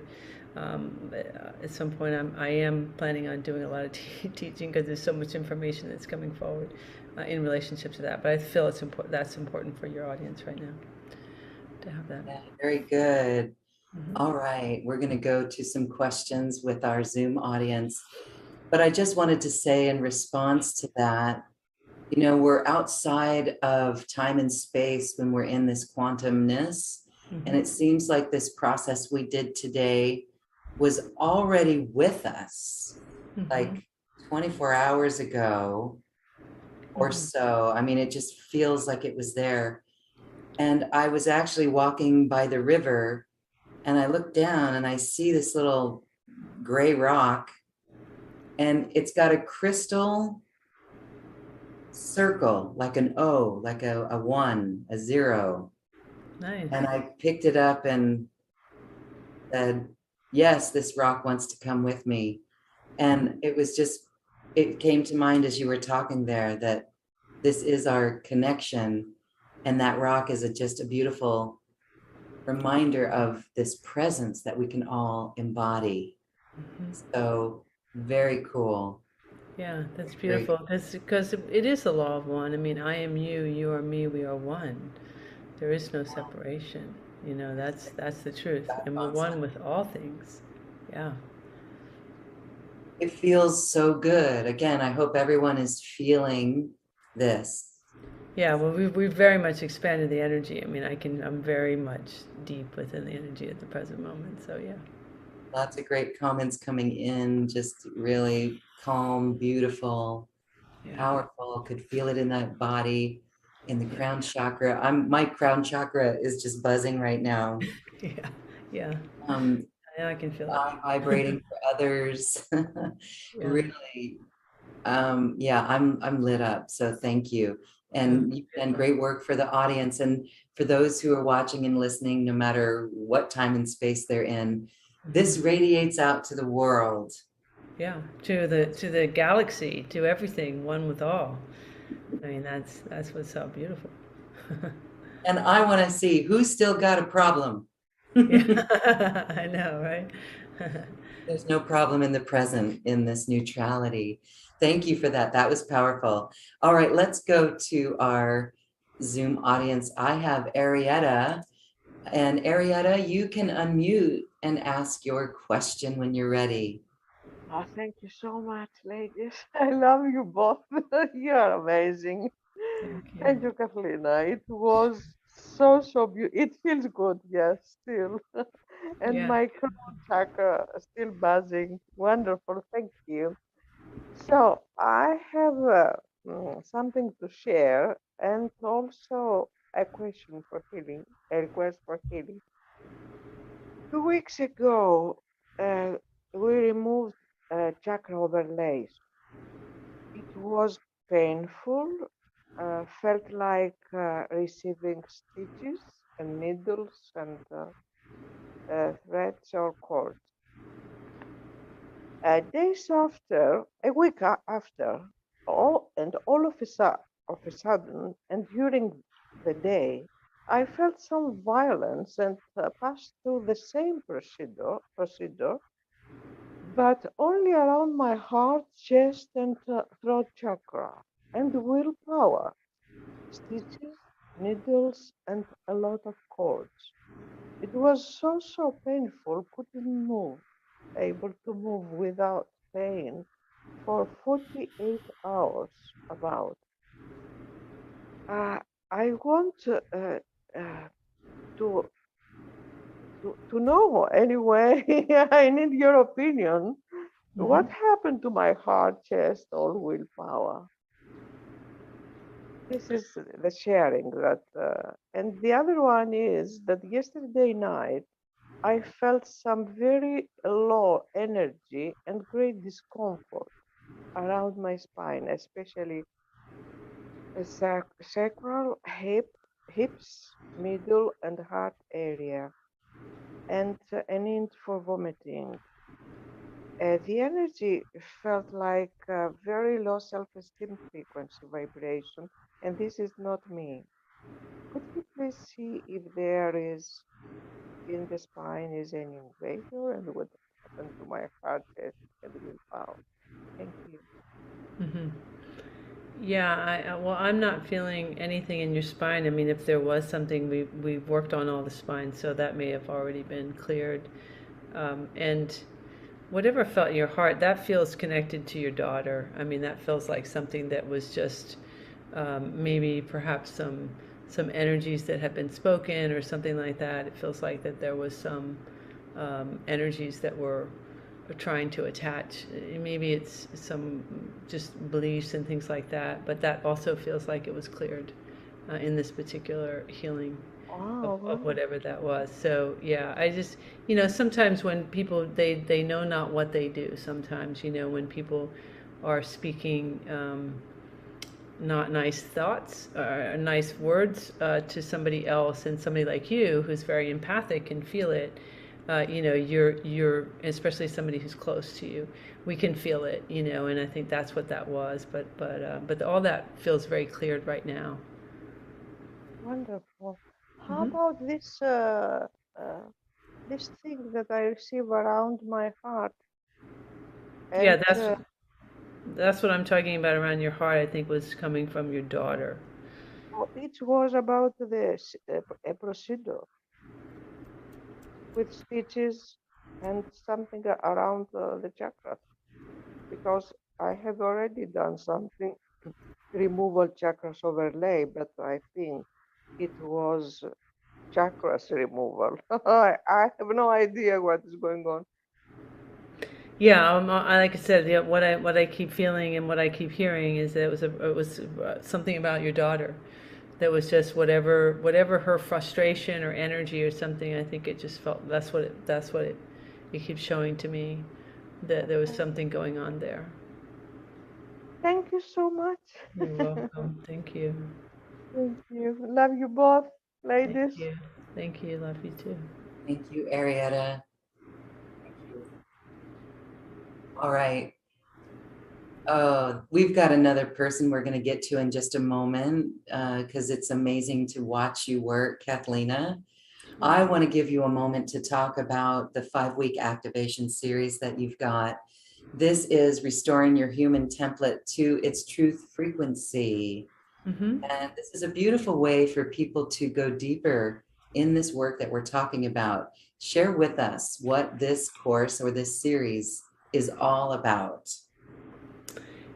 at some point I am planning on doing a lot of teaching, because there's so much information that's coming forward in relationship to that. But I feel it's important. That's important for your audience right now to have that. Yeah, very good. Mm-hmm. All right, we're going to go to some questions with our Zoom audience. But I just wanted to say in response to that, we're outside of time and space when we're in this quantumness. Mm-hmm. And it seems like this process we did today was already with us, Mm-hmm. like 24 hours ago or so. I mean, it just feels like it was there. And I was actually walking by the river, and I look down and I see this little gray rock, and it's got a crystal circle, like an O, like a 1, a 0. Nice. And I picked it up and said, yes, this rock wants to come with me. And it was just, it came to mind as you were talking there that this is our connection. And that rock is just a beautiful reminder of this presence that we can all embody. So very cool. Yeah, that's Great. beautiful. Because it is the law of one. I mean, I am you, you are me, we are one. There is no separation. You know, that's the truth. And we're one with all things. Yeah. It feels so good. Again, I hope everyone is feeling this. Yeah, well, we've very much expanded the energy. I mean, I'm very much deep within the energy at the present moment. So, yeah. Lots of great comments coming in, just really calm, beautiful, Yeah. powerful. Could feel it in that body, in the Yeah. crown chakra. My crown chakra is just buzzing right now. Yeah. Yeah. Um, Yeah, I can feel it. I'm vibrating for others. Yeah. Really, yeah, I'm lit up. So thank you. Oh, And you've done beautiful. great work for the audience and for those who are watching and listening, no matter what time and space they're in. This radiates out to the world. Yeah. To the galaxy, to everything, one with all. I mean, that's what's so beautiful. And I want to see who's still got a problem. Yeah. There's I know, right? no problem in the present in this neutrality. Thank you for that. That was powerful. All right, let's go to our Zoom audience. I have Arietta. And Arietta, you can unmute and ask your question when you're ready. Oh, thank you so much, ladies. I love you both. You are amazing. Thank you. Thank you, Cathleena. It was so beautiful. It feels good, yes, still. And Yeah. my crown chakra is still buzzing. Wonderful. Thank you. So I have something to share and also a question for healing, a request for healing. 2 weeks ago, we removed chakra overlays. It was painful, felt like receiving stitches and needles and threads or cords. Days after, a week after, all of a sudden, and during the day, I felt some violence and passed through the same procedure, but only around my heart, chest, and throat chakra, and willpower, stitches, needles, and a lot of cords. It was so painful, couldn't move, able to move without pain for 48 hours about. Uh, I want uh, to, to know anyway. I need your opinion. What Hmm. happened to my heart, chest, or willpower? This is the sharing that, and the other one is that yesterday night I felt some very low energy and great discomfort around my spine, especially the sacral, hips, middle, and heart area, and a need for vomiting. The energy felt like a very low self-esteem frequency vibration, and this is not me. Could you please see if there is in the spine is any invader and what happened to my heart, chest, and willpower? Thank you. Hmm. Yeah, well, I'm not feeling anything in your spine. I mean, if there was something, we've worked on all the spine, so that may have already been cleared. And whatever felt in your heart, that feels connected to your daughter. I mean, that feels like something that was just maybe perhaps some energies that have been spoken or something like that. It feels like that there was some energies that were trying to attach. Maybe it's some just beliefs and things like that, but that also feels like it was cleared in this particular healing Oh, of wonderful. whatever that was. So yeah, I just, sometimes when people, they know not what they do. Sometimes, when people are speaking not nice thoughts, nice words to somebody else, and somebody like you who's very empathic can feel it. You're especially somebody who's close to you. We can feel it, and I think that's what that was. But all that feels very cleared right now. Wonderful. How Hmm. about this thing that I receive around my heart? Yeah, And that's what I'm talking about around your heart. I think was coming from your daughter. it was about a procedure with stitches and something around the chakras, because I have already done something removal chakras overlay, but I think it was chakras removal. I have no idea what is going on. Yeah, like I said, what I keep feeling and what I keep hearing is that it was something about your daughter, that was just whatever her frustration or energy or something. I think it just felt it keeps showing to me, that there was Okay. something going on there. Thank you so much. You're welcome. Thank you. Thank you. Love you both, Thank ladies. you. Thank you. Love you too. Thank you, Arietta. Thank you. All right. We've got another person we're going to get to in just a moment because it's amazing to watch you work, Cathleena. I want to give you a moment to talk about the 5-week activation series that you've got. This is restoring your human template to its truth frequency. Mm-hmm. And this is a beautiful way for people to go deeper in this work that we're talking about. Share with us what this course or this series is all about.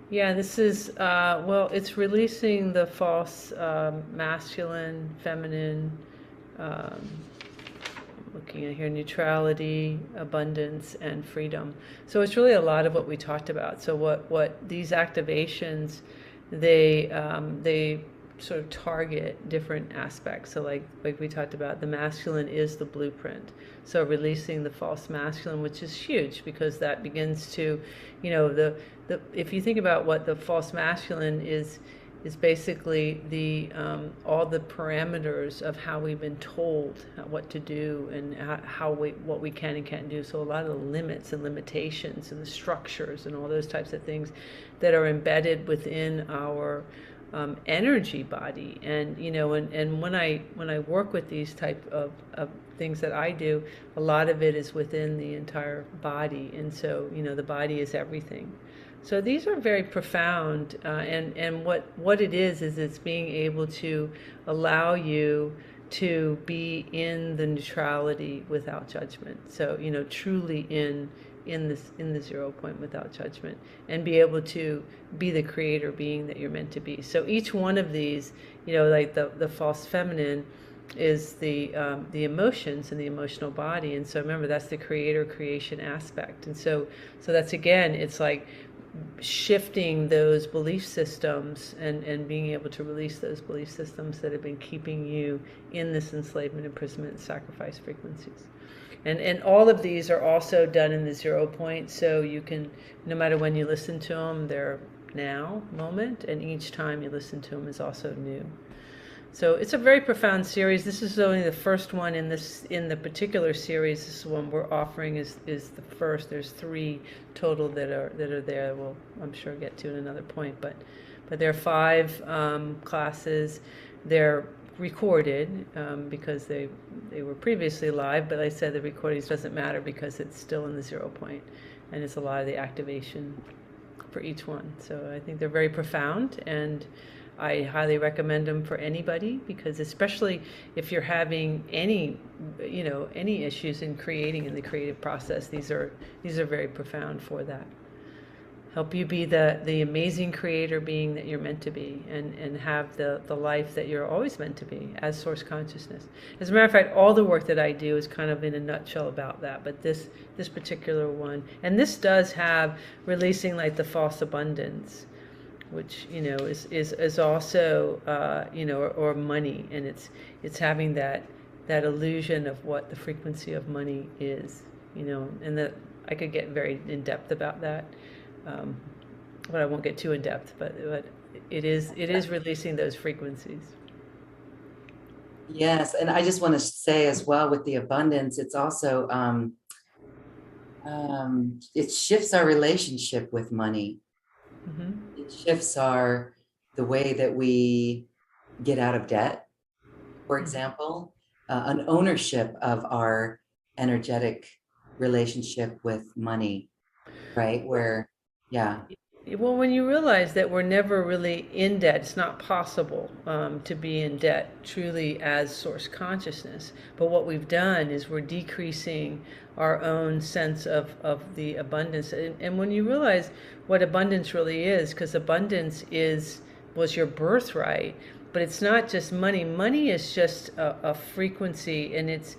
Yeah, this is, well, it's releasing the false masculine, feminine, um, looking at here, neutrality, abundance, and freedom. So it's really a lot of what we talked about. So what these activations, they sort of target different aspects. So like we talked about, the masculine is the blueprint. So releasing the false masculine, which is huge, because that begins to, if you think about what the false masculine is basically the all the parameters of how we've been told what to do, and what we can and can't do. So a lot of the limits and limitations and the structures and all those types of things that are embedded within our energy body. And and when I work with these type of things that I do, a lot of it is within the entire body. And so the body is everything. So these are very profound, and what it is it's being able to allow you to be in the neutrality without judgment. So truly in the 0 point without judgment, and be able to be the creator being that you're meant to be. So each one of these, like the false feminine is the emotions and the emotional body. And so remember, that's the creator creation aspect. And so that's, again, it's like shifting those belief systems, and being able to release those belief systems that have been keeping you in this enslavement, imprisonment, and sacrifice frequencies. And all of these are also done in the 0 point, so you can, no matter when you listen to them, they're now moment, and each time you listen to them is also new. So it's a very profound series. This is only the first one in the particular series. This one we're offering is the first. There's 3 total that are there. We'll, I'm sure, get to in another point. But there are 5 classes. They're recorded because they were previously live. But like I said, the recordings doesn't matter because it's still in the 0 point, and it's a lot of the activation for each one. So I think they're very profound, and I highly recommend them for anybody, because especially if you're having any issues in creating, in the creative process, these are very profound for that. Help you be the amazing creator being that you're meant to be, and have the life that you're always meant to be as source consciousness. As a matter of fact, all the work that I do is kind of in a nutshell about that, but this particular one, and this does have releasing like the false abundance, which is also or money, and it's having that illusion of what the frequency of money is, and that I could get very in depth about that, but I won't get too in depth. But it is releasing those frequencies. Yes, and I just want to say as well with the abundance, it's also it shifts our relationship with money. Mm-hmm. It shifts the way that we get out of debt, for example, an ownership of our energetic relationship with money, right? Where, yeah. Well, when you realize that we're never really in debt, it's not possible to be in debt truly as source consciousness. But what we've done is we're decreasing our own sense of the abundance. And when you realize what abundance really is, because abundance was your birthright, but it's not just money. Money is just a frequency, and it's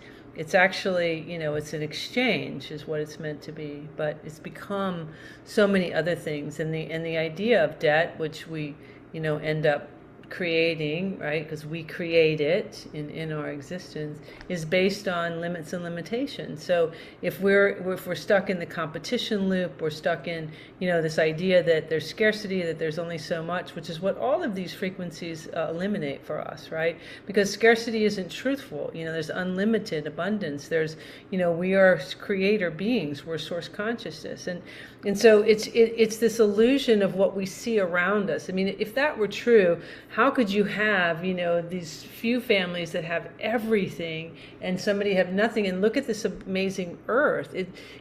actually, it's an exchange is what it's meant to be, but it's become so many other things. And the idea of debt, which we, end up creating, right? Because we create it in our existence, is based on limits and limitations. So if we're stuck in the competition loop, we're stuck in, this idea that there's scarcity, that there's only so much, which is what all of these frequencies eliminate for us, right? Because scarcity isn't truthful. There's unlimited abundance. There's, we are creator beings. We're source consciousness, and so it's this illusion of what we see around us. I mean, if that were true, how could you have, these few families that have everything and somebody have nothing? And look at this amazing earth.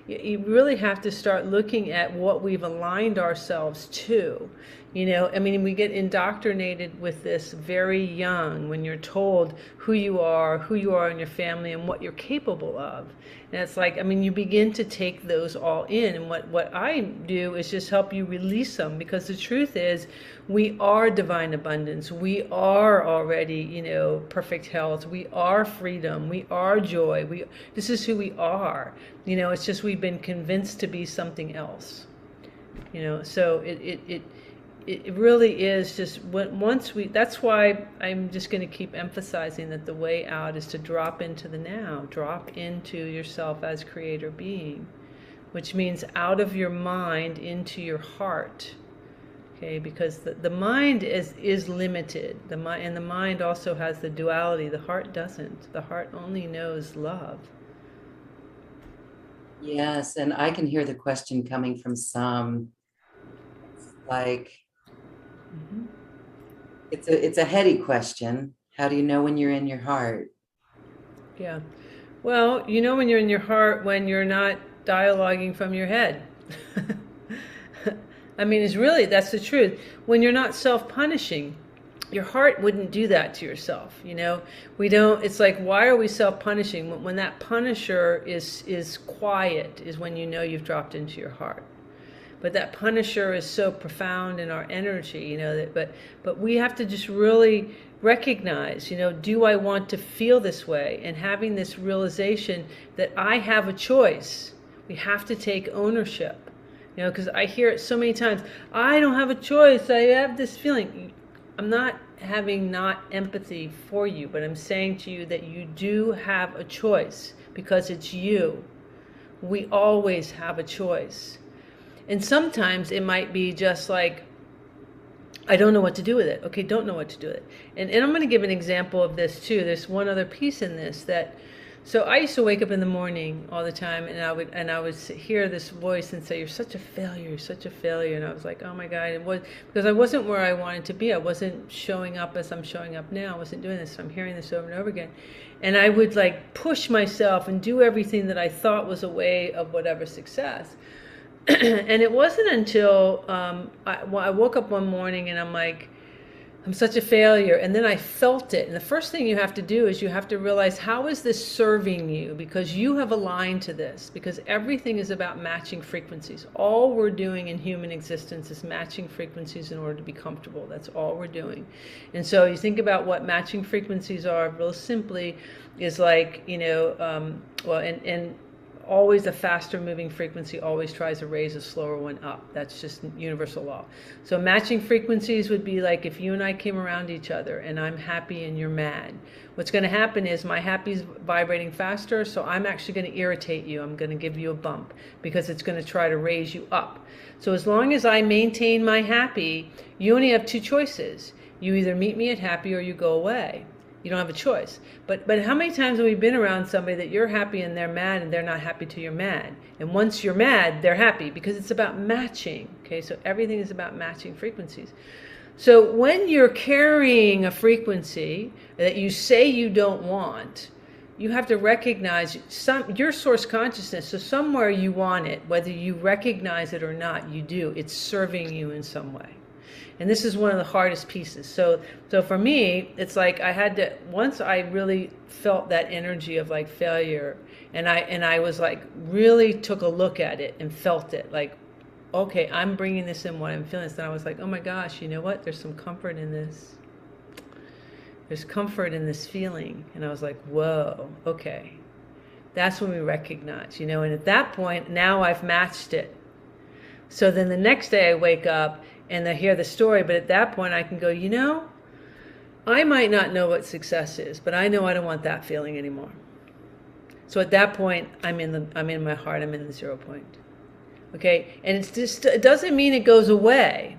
You really have to start looking at what we've aligned ourselves to. I mean, we get indoctrinated with this very young when you're told who you are in your family, and what you're capable of. And it's like, I mean, you begin to take those all in. And what I do is just help you release them, because the truth is we are divine abundance. We are already, perfect health. We are freedom. We are joy. This is who we are. It's just we've been convinced to be something else. So it really is just that's why I'm just going to keep emphasizing that the way out is to drop into the now, drop into yourself as creator being, which means out of your mind into your heart. Okay, because the mind is limited. The mind also has the duality. The heart doesn't. The heart only knows love. Yes, and I can hear the question coming from some, like, mm-hmm. It's a heady question. How do you know when you're in your heart? Yeah. Well, when you're in your heart when you're not dialoguing from your head. I mean, that's the truth. When you're not self-punishing, your heart wouldn't do that to yourself. It's like, why are we self-punishing? When that punisher is quiet is when you've dropped into your heart. But that punisher is so profound in our energy, but we have to just really recognize, do I want to feel this way? And having this realization that I have a choice. We have to take ownership, because I hear it so many times. I don't have a choice. I have this feeling. I'm not having not empathy for you, but I'm saying to you that you do have a choice, because it's you. We always have a choice. And sometimes it might be just like, I don't know what to do with it. Okay, don't know what to do with it. And I'm going to give an example of this too. There's one other piece in this so I used to wake up in the morning all the time, and I would hear this voice and say, "You're such a failure. You're such a failure." And I was like, "Oh my God!" Because I wasn't where I wanted to be. I wasn't showing up as I'm showing up now. I wasn't doing this. So I'm hearing this over and over again, and I would like push myself and do everything that I thought was a way of whatever success. And it wasn't until I woke up one morning and I'm like, I'm such a failure. And then I felt it. And the first thing you have to do is you have to realize, how is this serving you? Because you have aligned to this. Because everything is about matching frequencies. All we're doing in human existence is matching frequencies in order to be comfortable. That's all we're doing. And so you think about what matching frequencies are, real simply, is like, always a faster moving frequency always tries to raise a slower one up. That's just universal law. So matching frequencies would be like if you and I came around each other and I'm happy and you're mad. What's going to happen is my happy's vibrating faster, so I'm actually going to irritate you. I'm going to give you a bump because it's going to try to raise you up. So as long as I maintain my happy, you only have two choices. You either meet me at happy or you go away. You don't have a choice. But how many times have we been around somebody that you're happy and they're mad and they're not happy till you're mad? And once you're mad, they're happy because it's about matching. Okay, so everything is about matching frequencies. So when you're carrying a frequency that you say you don't want, you have to recognize your source consciousness. So somewhere you want it, whether you recognize it or not, you do. It's serving you in some way. And this is one of the hardest pieces. So for me, it's like I had to, once I really felt that energy of like failure, and I was like, really took a look at it and felt it, like, okay, I'm bringing this in what I'm feeling. Then I was like, oh my gosh, you know what? There's some comfort in this. There's comfort in this feeling. And I was like, whoa, okay. That's when we recognize, and at that point, now I've matched it. So then the next day I wake up and I hear the story, but at that point I can go, I might not know what success is, but I know I don't want that feeling anymore. So at that point, I'm in my heart, I'm in the 0 point. Okay, and it doesn't mean it goes away.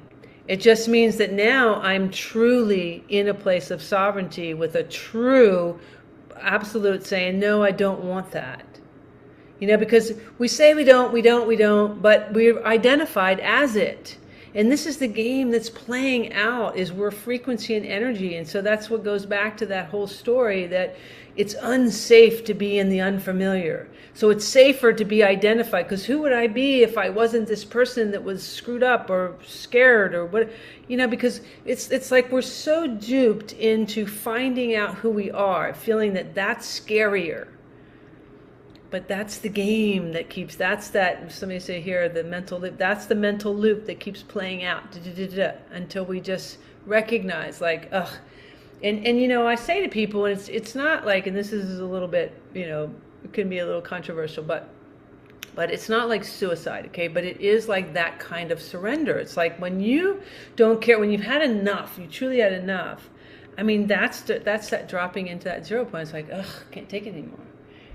It just means that now I'm truly in a place of sovereignty with a true, absolute saying, no, I don't want that. Because we say we don't, but we're identified as it. And this is the game that's playing out, is we're frequency and energy. And so that's what goes back to that whole story, that it's unsafe to be in the unfamiliar. So it's safer to be identified, because who would I be if I wasn't this person that was screwed up or scared or what, because it's like we're so duped into finding out who we are, feeling that that's scarier. But that's the game that keeps, somebody say here, the mental loop, that's the mental loop that keeps playing out until we just recognize, like, ugh. And I say to people, and it's not like, and this is a little bit, it can be a little controversial, but it's not like suicide, okay? But it is like that kind of surrender. It's like when you don't care, when you've had enough, you truly had enough. I mean, that's that dropping into that 0 point. It's like, ugh, can't take it anymore.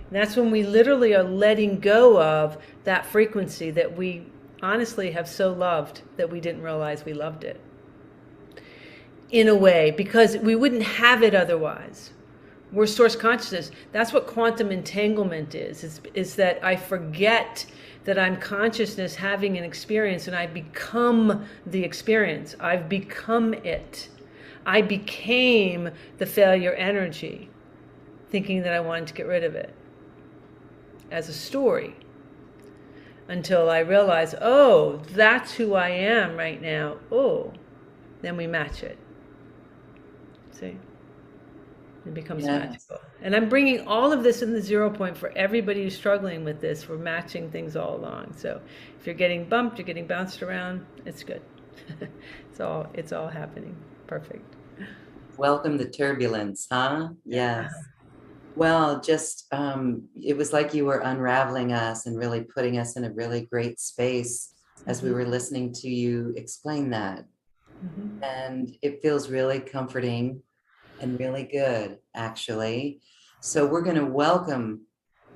And that's when we literally are letting go of that frequency that we honestly have so loved that we didn't realize we loved it. In a way, because we wouldn't have it otherwise. We're source consciousness. That's what quantum entanglement is that I forget that I'm consciousness having an experience and I become the experience. I've become it. I became the failure energy, thinking that I wanted to get rid of it as a story, until I realize, oh, that's who I am right now. Oh, then we match it. See? It becomes magical. And I'm bringing all of this in the 0 point for everybody who's struggling with this. We're matching things all along. So if you're getting bumped, you're getting bounced around, it's good. It's all happening. Perfect. Welcome to turbulence, huh? Yes. Well, just it was like you were unraveling us and really putting us in a really great space as we were listening to you explain that. Mm-hmm. And it feels really comforting and really good, actually. So we're going to welcome,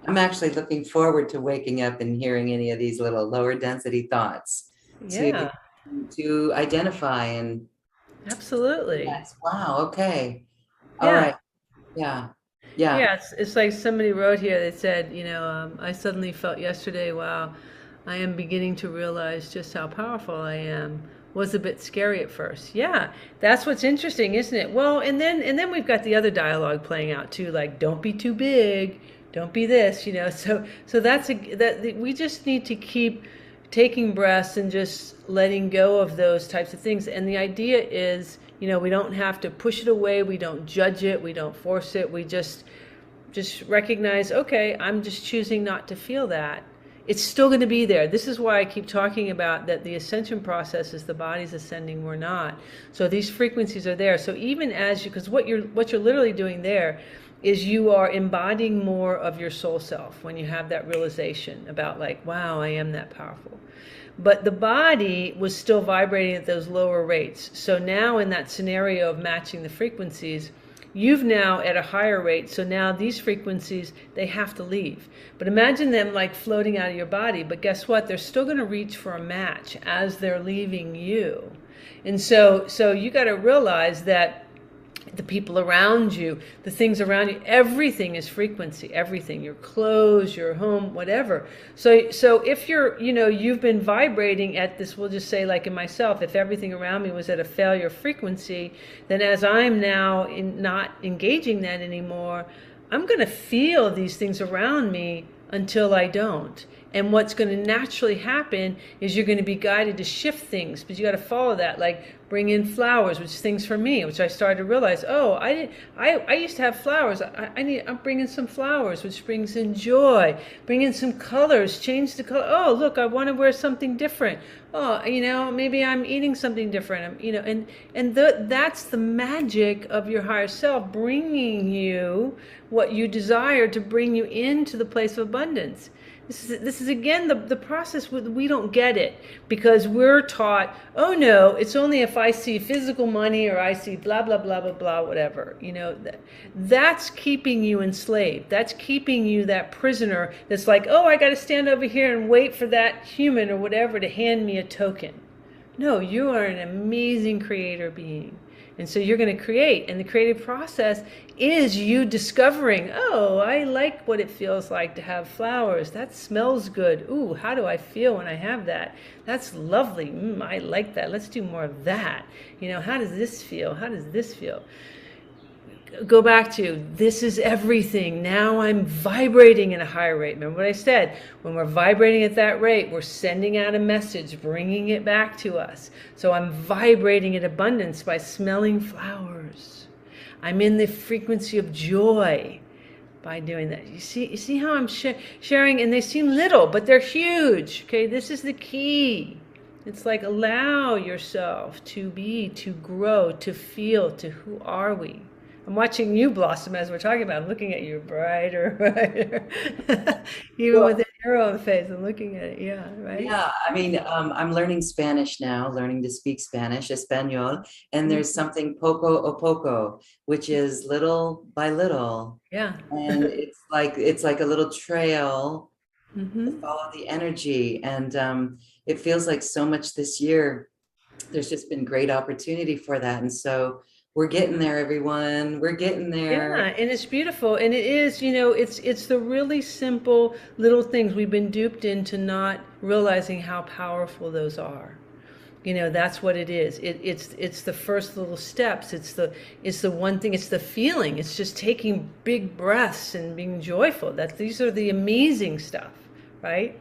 I'm actually looking forward to waking up and hearing any of these little lower density thoughts to identify and. Absolutely. Yes. Wow. Okay. All right. Yeah. Yeah, it's like somebody wrote here that said, I suddenly felt yesterday, wow, I am beginning to realize just how powerful I am. Was a bit scary at first. Yeah, that's what's interesting, isn't it? Well, and then we've got the other dialogue playing out too, like, don't be too big, don't be this, So that we just need to keep taking breaths and just letting go of those types of things. And the idea is, we don't have to push it away. We don't judge it. We don't force it. We just recognize, okay, I'm just choosing not to feel that. It's still going to be there. This is why I keep talking about that the ascension process is the body's ascending, we're not. So these frequencies are there. So even as because what you're literally doing there is you are embodying more of your soul self when you have that realization about like, wow, I am that powerful. But the body was still vibrating at those lower rates. So now in that scenario of matching the frequencies, you've now at a higher rate. So now these frequencies, they have to leave. But imagine them like floating out of your body. But guess what? They're still going to reach for a match as they're leaving you. And so you got to realize that the people around you, the things around you, everything is frequency, everything, your clothes, your home, whatever. So if you're, you've been vibrating at this, we'll just say like in myself, if everything around me was at a failure frequency, then as I'm now not engaging that anymore, I'm going to feel these things around me until I don't. And what's going to naturally happen is you're going to be guided to shift things, but you got to follow that. Like bring in flowers, which is things for me, which I started to realize. Oh, I used to have flowers. I'm bringing some flowers, which brings in joy. Bring in some colors, change the color. Oh, look, I want to wear something different. Oh, maybe I'm eating something different. That's the magic of your higher self, bringing you what you desire to bring you into the place of abundance. This is again the process. We don't get it because we're taught, oh no, it's only if I see physical money or I see blah blah blah blah blah whatever. That's keeping you enslaved. That's keeping you that prisoner. That's like, oh, I got to stand over here and wait for that human or whatever to hand me a token. No, you are an amazing creator being. And so you're going to create, and the creative process is you discovering, oh, I like what it feels like to have flowers. That smells good. Ooh, how do I feel when I have that? That's lovely. I like that. Let's do more of that. How does this feel? How does this feel? Go back to, this is everything. Now I'm vibrating in a higher rate. Remember what I said? When we're vibrating at that rate, we're sending out a message, bringing it back to us. So I'm vibrating in abundance by smelling flowers. I'm in the frequency of joy by doing that. You see how I'm sharing, and they seem little, but they're huge. Okay, this is the key. It's like allow yourself to be, to grow, to feel, to who are we? I'm watching you blossom as we're talking about. I'm looking at you brighter. Even with an arrow in the face, I'm looking at it. Yeah, right? Yeah, I'm learning Spanish now, learning to speak Spanish, Espanol. And there's something poco a poco, which is little by little. Yeah. And it's like a little trail to follow the energy. And it feels like so much this year, there's just been great opportunity for that. And so we're getting there, everyone. We're getting there. Yeah, and it's beautiful. And it is, it's the really simple little things we've been duped into not realizing how powerful those are. That's what it is. It's the first little steps. It's the one thing. It's the feeling. It's just taking big breaths and being joyful. These are the amazing stuff, right?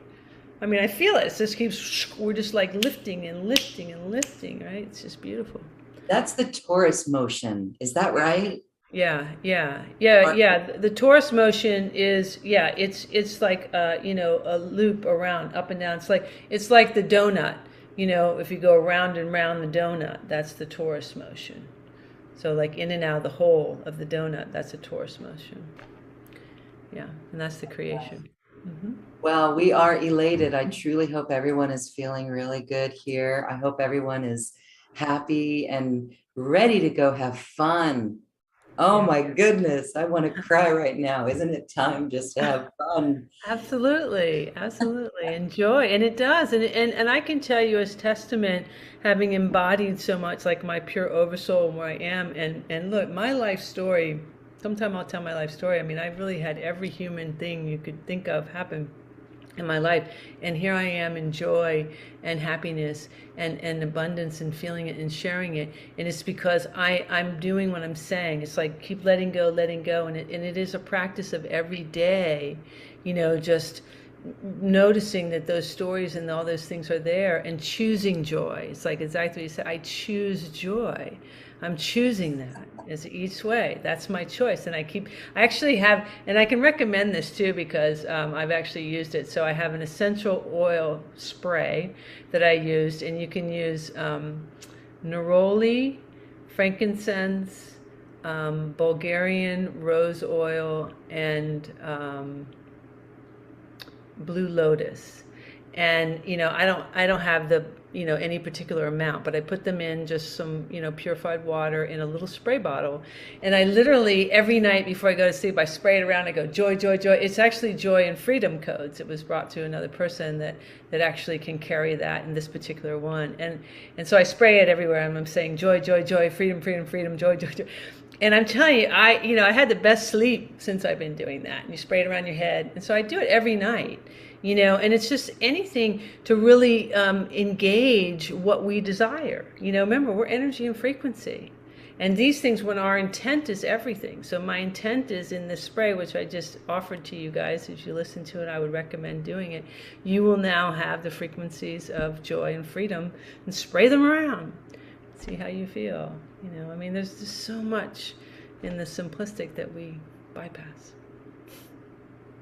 I feel it. It just keeps. We're just like lifting and lifting and lifting, right? It's just beautiful. That's the Torus motion. Is that right? Yeah. The Torus motion is, it's like, a loop around, up and down. It's like the donut, if you go around and round the donut, that's the Torus motion. So like in and out of the hole of the donut, that's a Torus motion. Yeah. And that's the creation. Mm-hmm. Well, we are elated. I truly hope everyone is feeling really good here. I hope everyone is happy and ready to go have fun. Oh my goodness, I want to cry right now. Isn't it time just to have fun? Absolutely. Enjoy. And it does. And I can tell you as testament, having embodied so much like my pure oversoul where I am. And look, my life story, sometime I'll tell my life story. I really had every human thing you could think of happen in my life, and here I am in joy and happiness and abundance and feeling it and sharing it. And it's because I'm doing what I'm saying. It's like keep letting go, and it is a practice of every day, just noticing that those stories and all those things are there and choosing joy. It's like exactly what you said. I choose joy. I'm choosing that as each way. That's my choice. And I actually have, and I can recommend this too because I've actually used it. So I have an essential oil spray that I used, and you can use neroli, frankincense, Bulgarian rose oil and blue lotus. And I don't have the any particular amount, but I put them in just some purified water in a little spray bottle, and I literally every night before I go to sleep I spray it around. I go joy, joy, joy. It's actually joy and freedom codes. It was brought to another person that actually can carry that in this particular one, and so I spray it everywhere, and I'm saying joy, joy, joy, freedom, freedom, freedom, joy, joy, joy. And I'm telling you, I had the best sleep since I've been doing that. And you spray it around your head, and so I do it every night. And it's just anything to really engage what we desire. Remember, we're energy and frequency. And these things, when our intent is everything. So my intent is in this spray, which I just offered to you guys. As you listen to it, I would recommend doing it. You will now have the frequencies of joy and freedom, and spray them around. See how you feel. There's just so much in the simplistic that we bypass.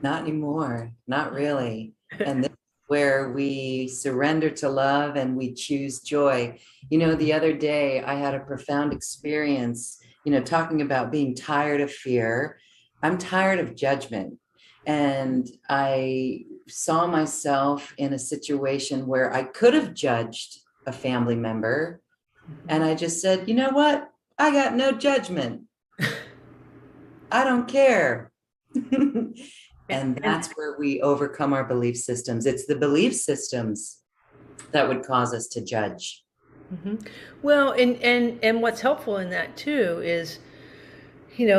Not anymore, not really. And this is where we surrender to love and we choose joy. The other day I had a profound experience, talking about being tired of fear. I'm tired of judgment. And I saw myself in a situation where I could have judged a family member. And I just said, you know what? I got no judgment. I don't care. And that's where we overcome our belief systems. It's the belief systems that would cause us to judge. Mm-hmm. Well, and what's helpful in that too is,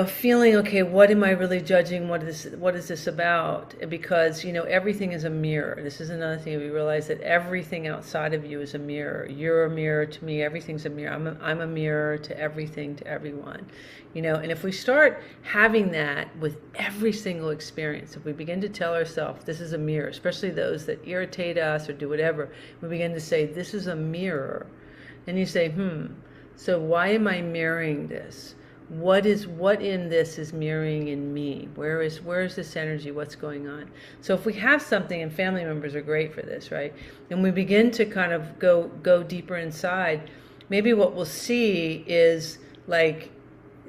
feeling, okay, what am I really judging? What is this about? Because, everything is a mirror. This is another thing we realize, that everything outside of you is a mirror. You're a mirror to me. Everything's a mirror. I'm a mirror to everything, to everyone. And if we start having that with every single experience, if we begin to tell ourselves this is a mirror, especially those that irritate us or do whatever, we begin to say, this is a mirror. And you say, so why am I mirroring this? What in this is mirroring in me? Where is this energy? What's going on? So if we have something, and family members are great for this, right? And we begin to kind of go deeper inside, maybe what we'll see is like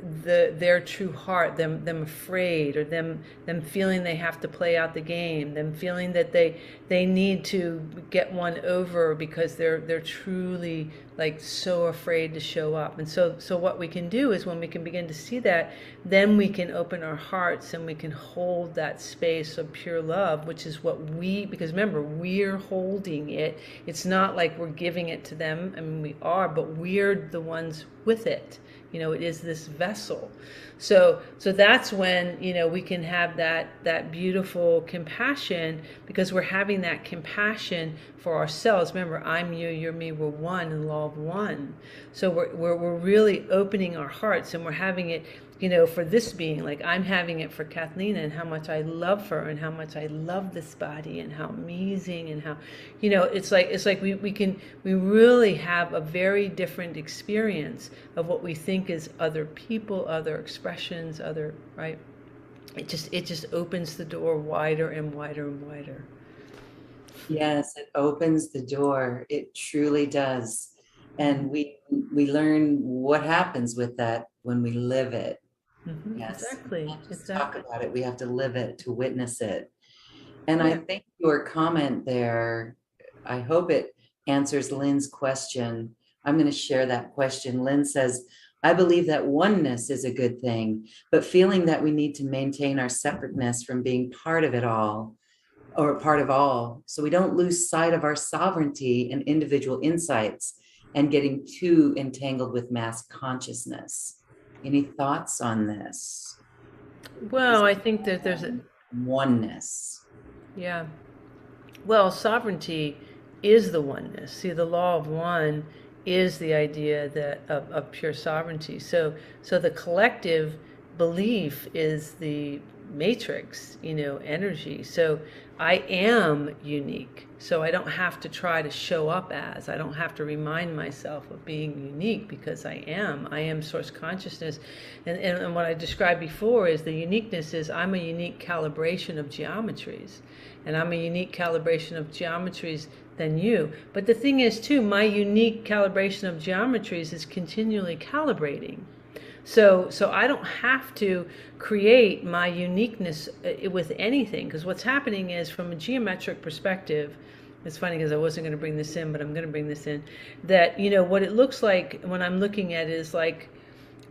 their true heart, them afraid, or them feeling they have to play out the game, them feeling that they need to get one over because they're truly like so afraid to show up. And so what we can do is, when we can begin to see that, then we can open our hearts and we can hold that space of pure love, which is because remember, we're holding it. It's not like we're giving it to them. I mean, we are, but we're the ones with it. It is this vessel. So that's when, we can have that beautiful compassion, because we're having that compassion for ourselves. Remember, I'm you, you're me, we're one in the law of one. So we're really opening our hearts, and we're having it, for this being, like I'm having it for Cathleena, and how much I love her, and how much I love this body, and how amazing, and how, it's like we really have a very different experience of what we think is other people, other expressions, right? It just opens the door wider and wider and wider. Yes, it opens the door. It truly does. And we learn what happens with that when we live it. Mm-hmm. Yes. Exactly. Talk about it. We have to live it, to witness it. And I think your comment there, I hope it answers Lynn's question. I'm going to share that question. Lynn says, I believe that oneness is a good thing, but feeling that we need to maintain our separateness from being part of it all, or part of all, so we don't lose sight of our sovereignty and individual insights and getting too entangled with mass consciousness. Any thoughts on this? Well, I think that there's a oneness. Yeah. Well, sovereignty is the oneness. See, the law of one is the idea that of pure sovereignty. So the collective belief is the matrix, energy. So I am unique. So I don't have to try to show up as, I don't have to remind myself of being unique, because I am source consciousness. And what I described before is the uniqueness is I'm a unique calibration of geometries, and I'm a unique calibration of geometries than you. But the thing is too, my unique calibration of geometries is continually calibrating. So I don't have to create my uniqueness with anything, because what's happening is, from a geometric perspective, it's funny because I wasn't going to bring this in, but I'm going to bring this in, that, what it looks like when I'm looking at it is like,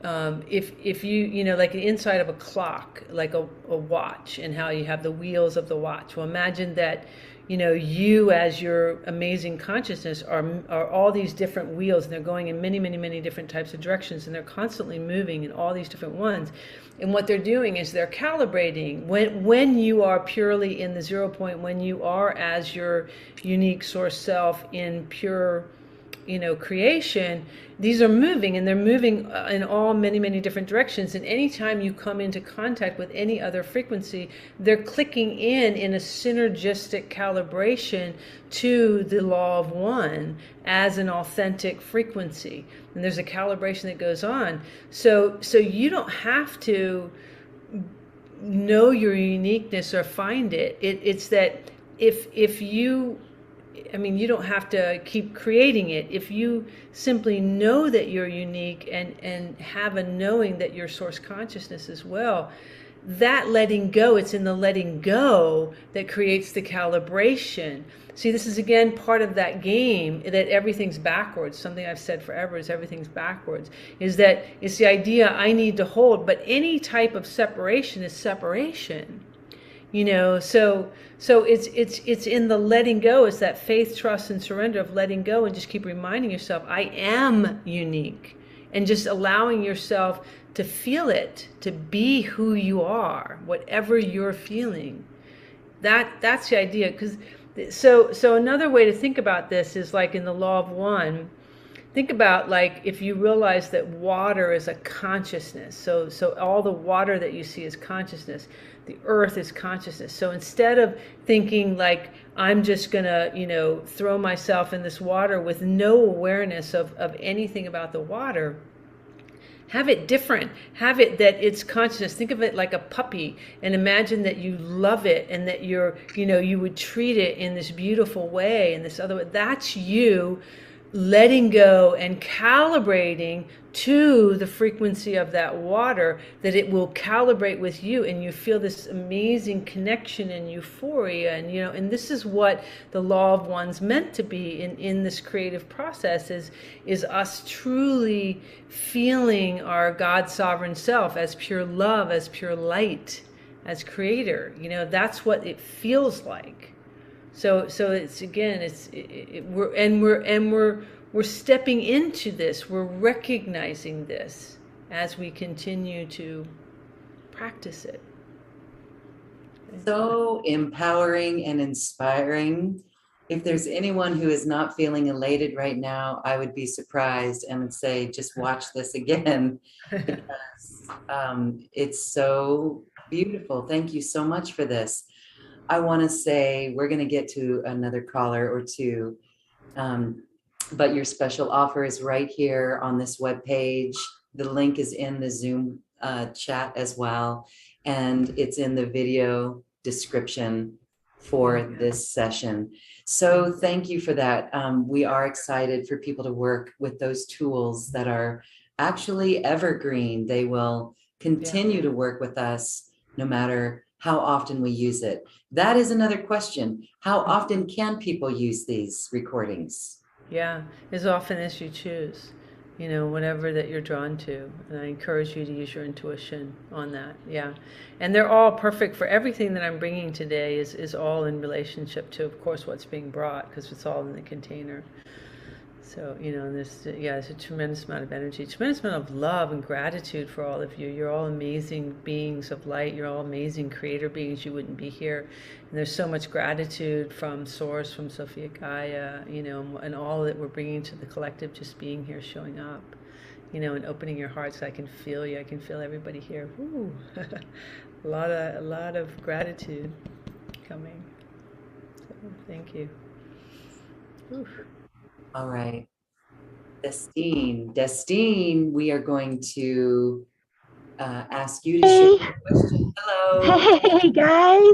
if you like the inside of a clock, like a watch, and how you have the wheels of the watch. Well, imagine that, you as your amazing consciousness are all these different wheels, and they're going in many, many, many different types of directions, and they're constantly moving in all these different ones. And what they're doing is they're calibrating when you are purely in the 0 point, when you are as your unique source self in pure creation. These are moving, and they're moving in all many, many different directions. And anytime you come into contact with any other frequency, they're clicking in a synergistic calibration to the law of one as an authentic frequency. And there's a calibration that goes on. So you don't have to know your uniqueness or find it. It's that if you, you don't have to keep creating it. If you simply know that you're unique and have a knowing that you're source consciousness as well, that letting go, it's in the letting go that creates the calibration. See, this is again part of that game, that everything's backwards. Something I've said forever is everything's backwards. Is that it's the idea I need to hold, but any type of separation is separation. So it's in the letting go. It's that faith, trust, and surrender of letting go, and just keep reminding yourself, I am unique, and just allowing yourself to feel it, to be who you are, whatever you're feeling. That's the idea. So another way to think about this is like in the law of one. Think about, like, if you realize that water is a consciousness. So all the water that you see is consciousness. The earth is consciousness. So instead of thinking like, I'm just gonna, throw myself in this water with no awareness of anything about the water, have it different. Have it that it's consciousness. Think of it like a puppy, and imagine that you love it, and that you would treat it in this beautiful way, and this other way. That's you letting go and calibrating to the frequency of that water, that it will calibrate with you, and you feel this amazing connection and euphoria. And this is what the law of one's meant to be in this creative process, is us truly feeling our God sovereign self as pure love, as pure light, as creator. That's what it feels like. So it's, again, we're stepping into this. We're recognizing this as we continue to practice it. So empowering and inspiring. If there's anyone who is not feeling elated right now, I would be surprised and would say, just watch this again, because it's so beautiful. Thank you so much for this. I want to say we're going to get to another caller or two, but your special offer is right here on this webpage. The link is in the Zoom chat as well, and it's in the video description for this session. So thank you for that. We are excited for people to work with those tools that are actually evergreen. They will continue to work with us no matter how often we use it. That is another question. How often can people use these recordings? Yeah, as often as you choose, whatever that you're drawn to. And I encourage you to use your intuition on that. Yeah. And they're all perfect for everything that I'm bringing today is all in relationship to, of course, what's being brought, because it's all in the container. So, there's a tremendous amount of energy, tremendous amount of love and gratitude for all of you. You're all amazing beings of light. You're all amazing creator beings. You wouldn't be here. And there's so much gratitude from Source, from Sophia Gaia, and all that we're bringing to the collective, just being here, showing up, and opening your hearts. I can feel you. I can feel everybody here. Ooh. a lot of gratitude coming. So, thank you. Ooh. All right. Destine, we are going to ask you to share your question. Hello. Hey, guys.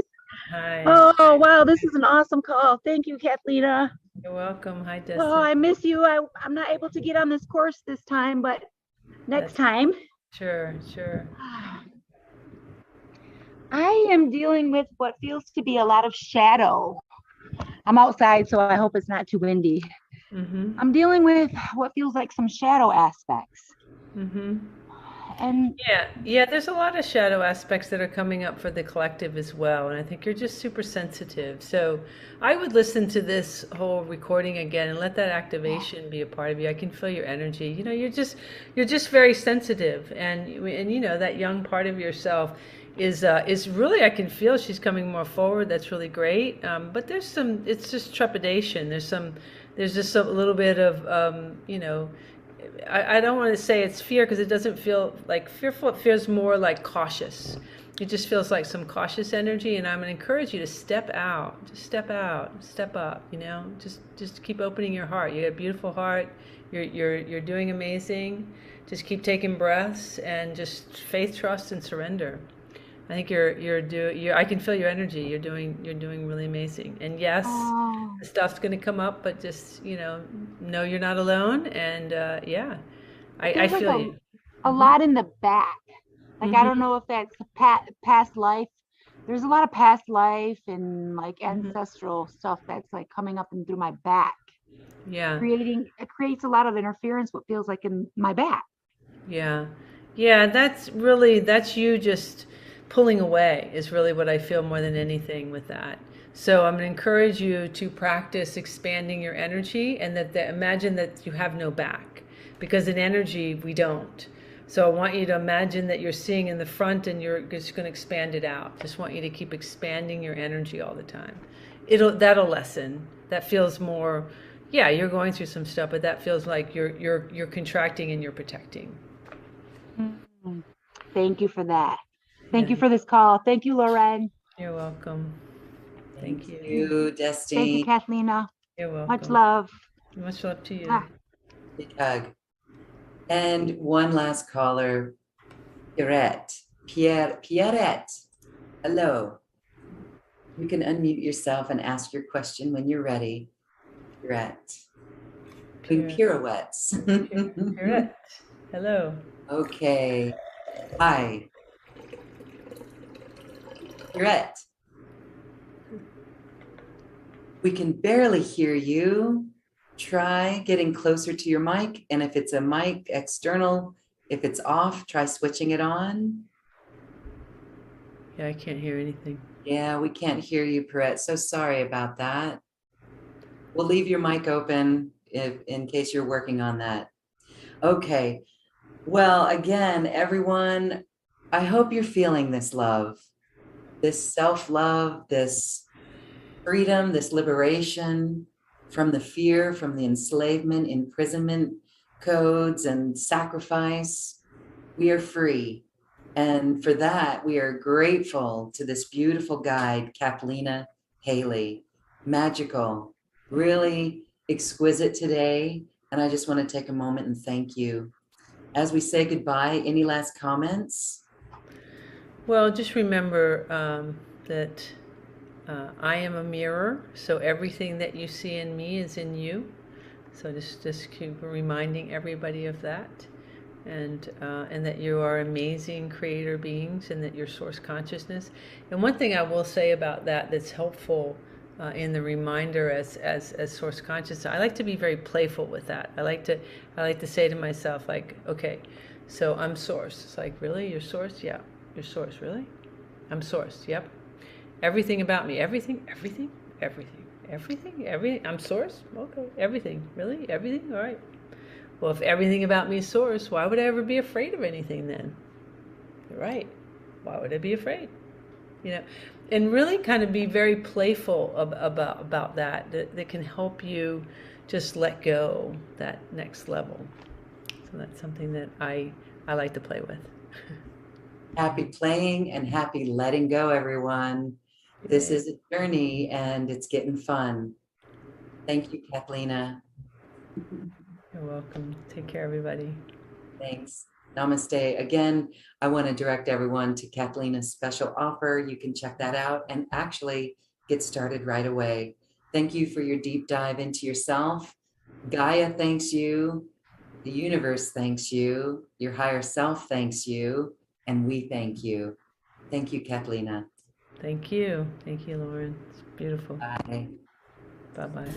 Hi. Oh, wow. This is an awesome call. Thank you, Cathleena. You're welcome. Hi, Destiny. Oh, I miss you. I'm not able to get on this course this time, but next time. Sure, sure. I am dealing with what feels to be a lot of shadow. I'm outside, so I hope it's not too windy. Mm-hmm. I'm dealing with what feels like some shadow aspects. Mm-hmm. And Yeah, there's a lot of shadow aspects that are coming up for the collective as well. And I think you're just super sensitive. So I would listen to this whole recording again and let that activation be a part of you. I can feel your energy. You know, you're just very sensitive. And you know, that young part of yourself is really, I can feel she's coming more forward. That's really great. But it's just trepidation. There's just a little bit of, you know, I don't want to say it's fear because it doesn't feel like fearful. It feels more like cautious. It just feels like some cautious energy, and I'm going to encourage you to step out. Just step out, step up. You know, just keep opening your heart. You got a beautiful heart. You're doing amazing. Just keep taking breaths and just faith, trust, and surrender. I think I can feel your energy. You're doing really amazing. And yes, oh, the stuff's going to come up, but just, you know you're not alone. And yeah, it I feels like feel you. a Hmm. lot in the back. Like, I don't Hmm. know if that's past life. There's a lot of past life and like Hmm. ancestral stuff that's like coming up and through my back, Yeah, it creates a lot of interference, what feels like in my back. yeah, yeah. That's you just pulling away is really what I feel more than anything with that. So I'm going to encourage you to practice expanding your energy and imagine that you have no back because in energy we don't. So I want you to imagine that you're seeing in the front and you're just going to expand it out. Just want you to keep expanding your energy all the time. That'll lessen. That feels more, yeah, you're going through some stuff, but that feels like you're contracting and you're protecting. Mm. Thank you for that. Thank Yeah, you for this call. Thank you, Lauren. you're welcome. Thank Thank you. you, Thank you, Destiny. Cathleena. You're Much welcome. love. Much love to you. Ah, Big hug. And one last caller, Pierrette. Hello. You can unmute yourself and ask your question when you're ready. Pierrette. Doing Pure, pirouettes. Pierrette. Hello. Okay. Hi, Pierrette. We can barely hear you. Try getting closer to your mic. And if it's a mic external, if it's off, try switching it on. Yeah, I can't hear anything. Yeah, we can't hear you, Pierrette. So sorry about that. We'll leave your mic open in case you're working on that. Okay. Well, again, everyone, I hope you're feeling this love, this self-love, this freedom, this liberation from the fear, from the enslavement, imprisonment codes and sacrifice. We are free. And for that, we are grateful to this beautiful guide, Cathleena Hailley. Magical, really exquisite today. And I just want to take a moment and thank you. As we say goodbye, any last comments? Well, just remember that I am a mirror, so everything that you see in me is in you. So just keep reminding everybody of that, and that you are amazing creator beings, and that you're source consciousness. And one thing I will say about that that's helpful in the reminder as source consciousness, I like to be very playful with that. I like to say to myself, like, okay, so I'm source. It's like, really, you're source? Yeah, you're source. Really? I'm source. Yep. Everything about me, everything, everything. I'm source? Okay, everything. Really? Everything? All right. Well, if everything about me is source, why would I ever be afraid of anything then? You're right. Why would I be afraid? You know, and really kind of be very playful about that can help you just let go that next level. So that's something that I like to play with. Happy playing and happy letting go, everyone. This Yeah. is a journey and it's getting fun. Thank you, Cathleena. You're welcome. Take care, everybody. Thanks. Namaste. Again, I want to direct everyone to Cathleena's special offer. You can check that out and actually get started right away. Thank you for your deep dive into yourself. Gaia thanks you. The universe thanks you, your higher self thanks you, and we thank you. Thank you, Cathleena. Thank you. Thank you, Lauren. It's beautiful. Bye. Bye-bye.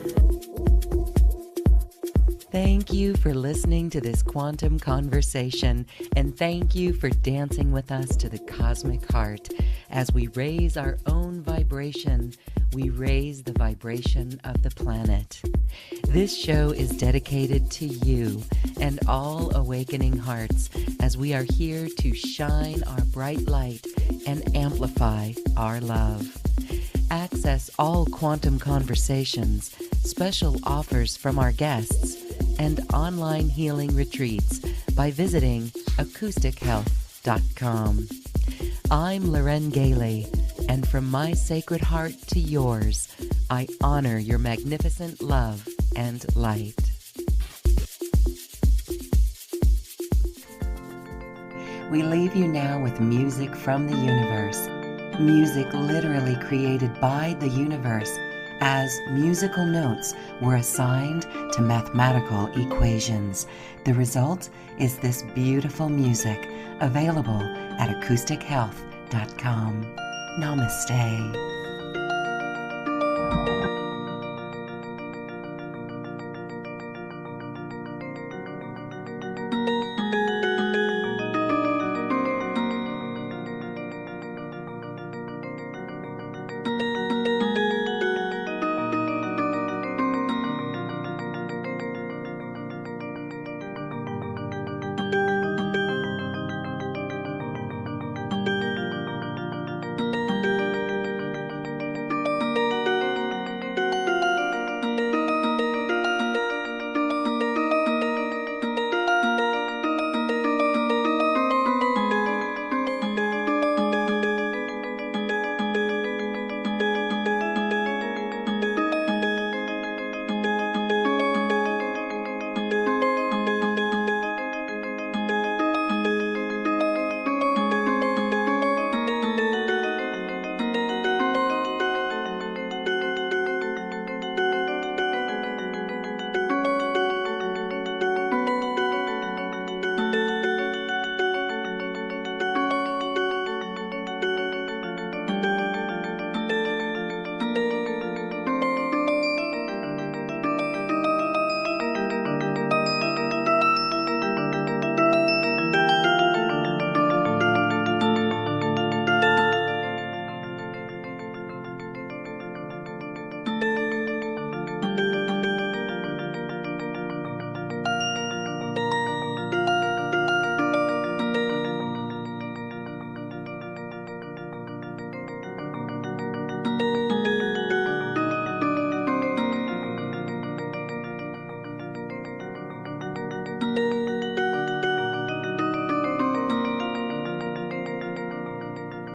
Thank you for listening to this quantum conversation, and thank you for dancing with us to the cosmic heart. As we raise our own vibration, we raise the vibration of the planet. This show is dedicated to you and all awakening hearts, as we are here to shine our bright light and amplify our love. Access all quantum conversations, special offers from our guests, and online healing retreats by visiting acoustichealth.com. I'm Loren Gailey, and from my sacred heart to yours, I honor your magnificent love and light. We leave you now with music from the universe. Music literally created by the universe, as musical notes were assigned to mathematical equations. The result is this beautiful music, available at acoustichealth.com. Namaste.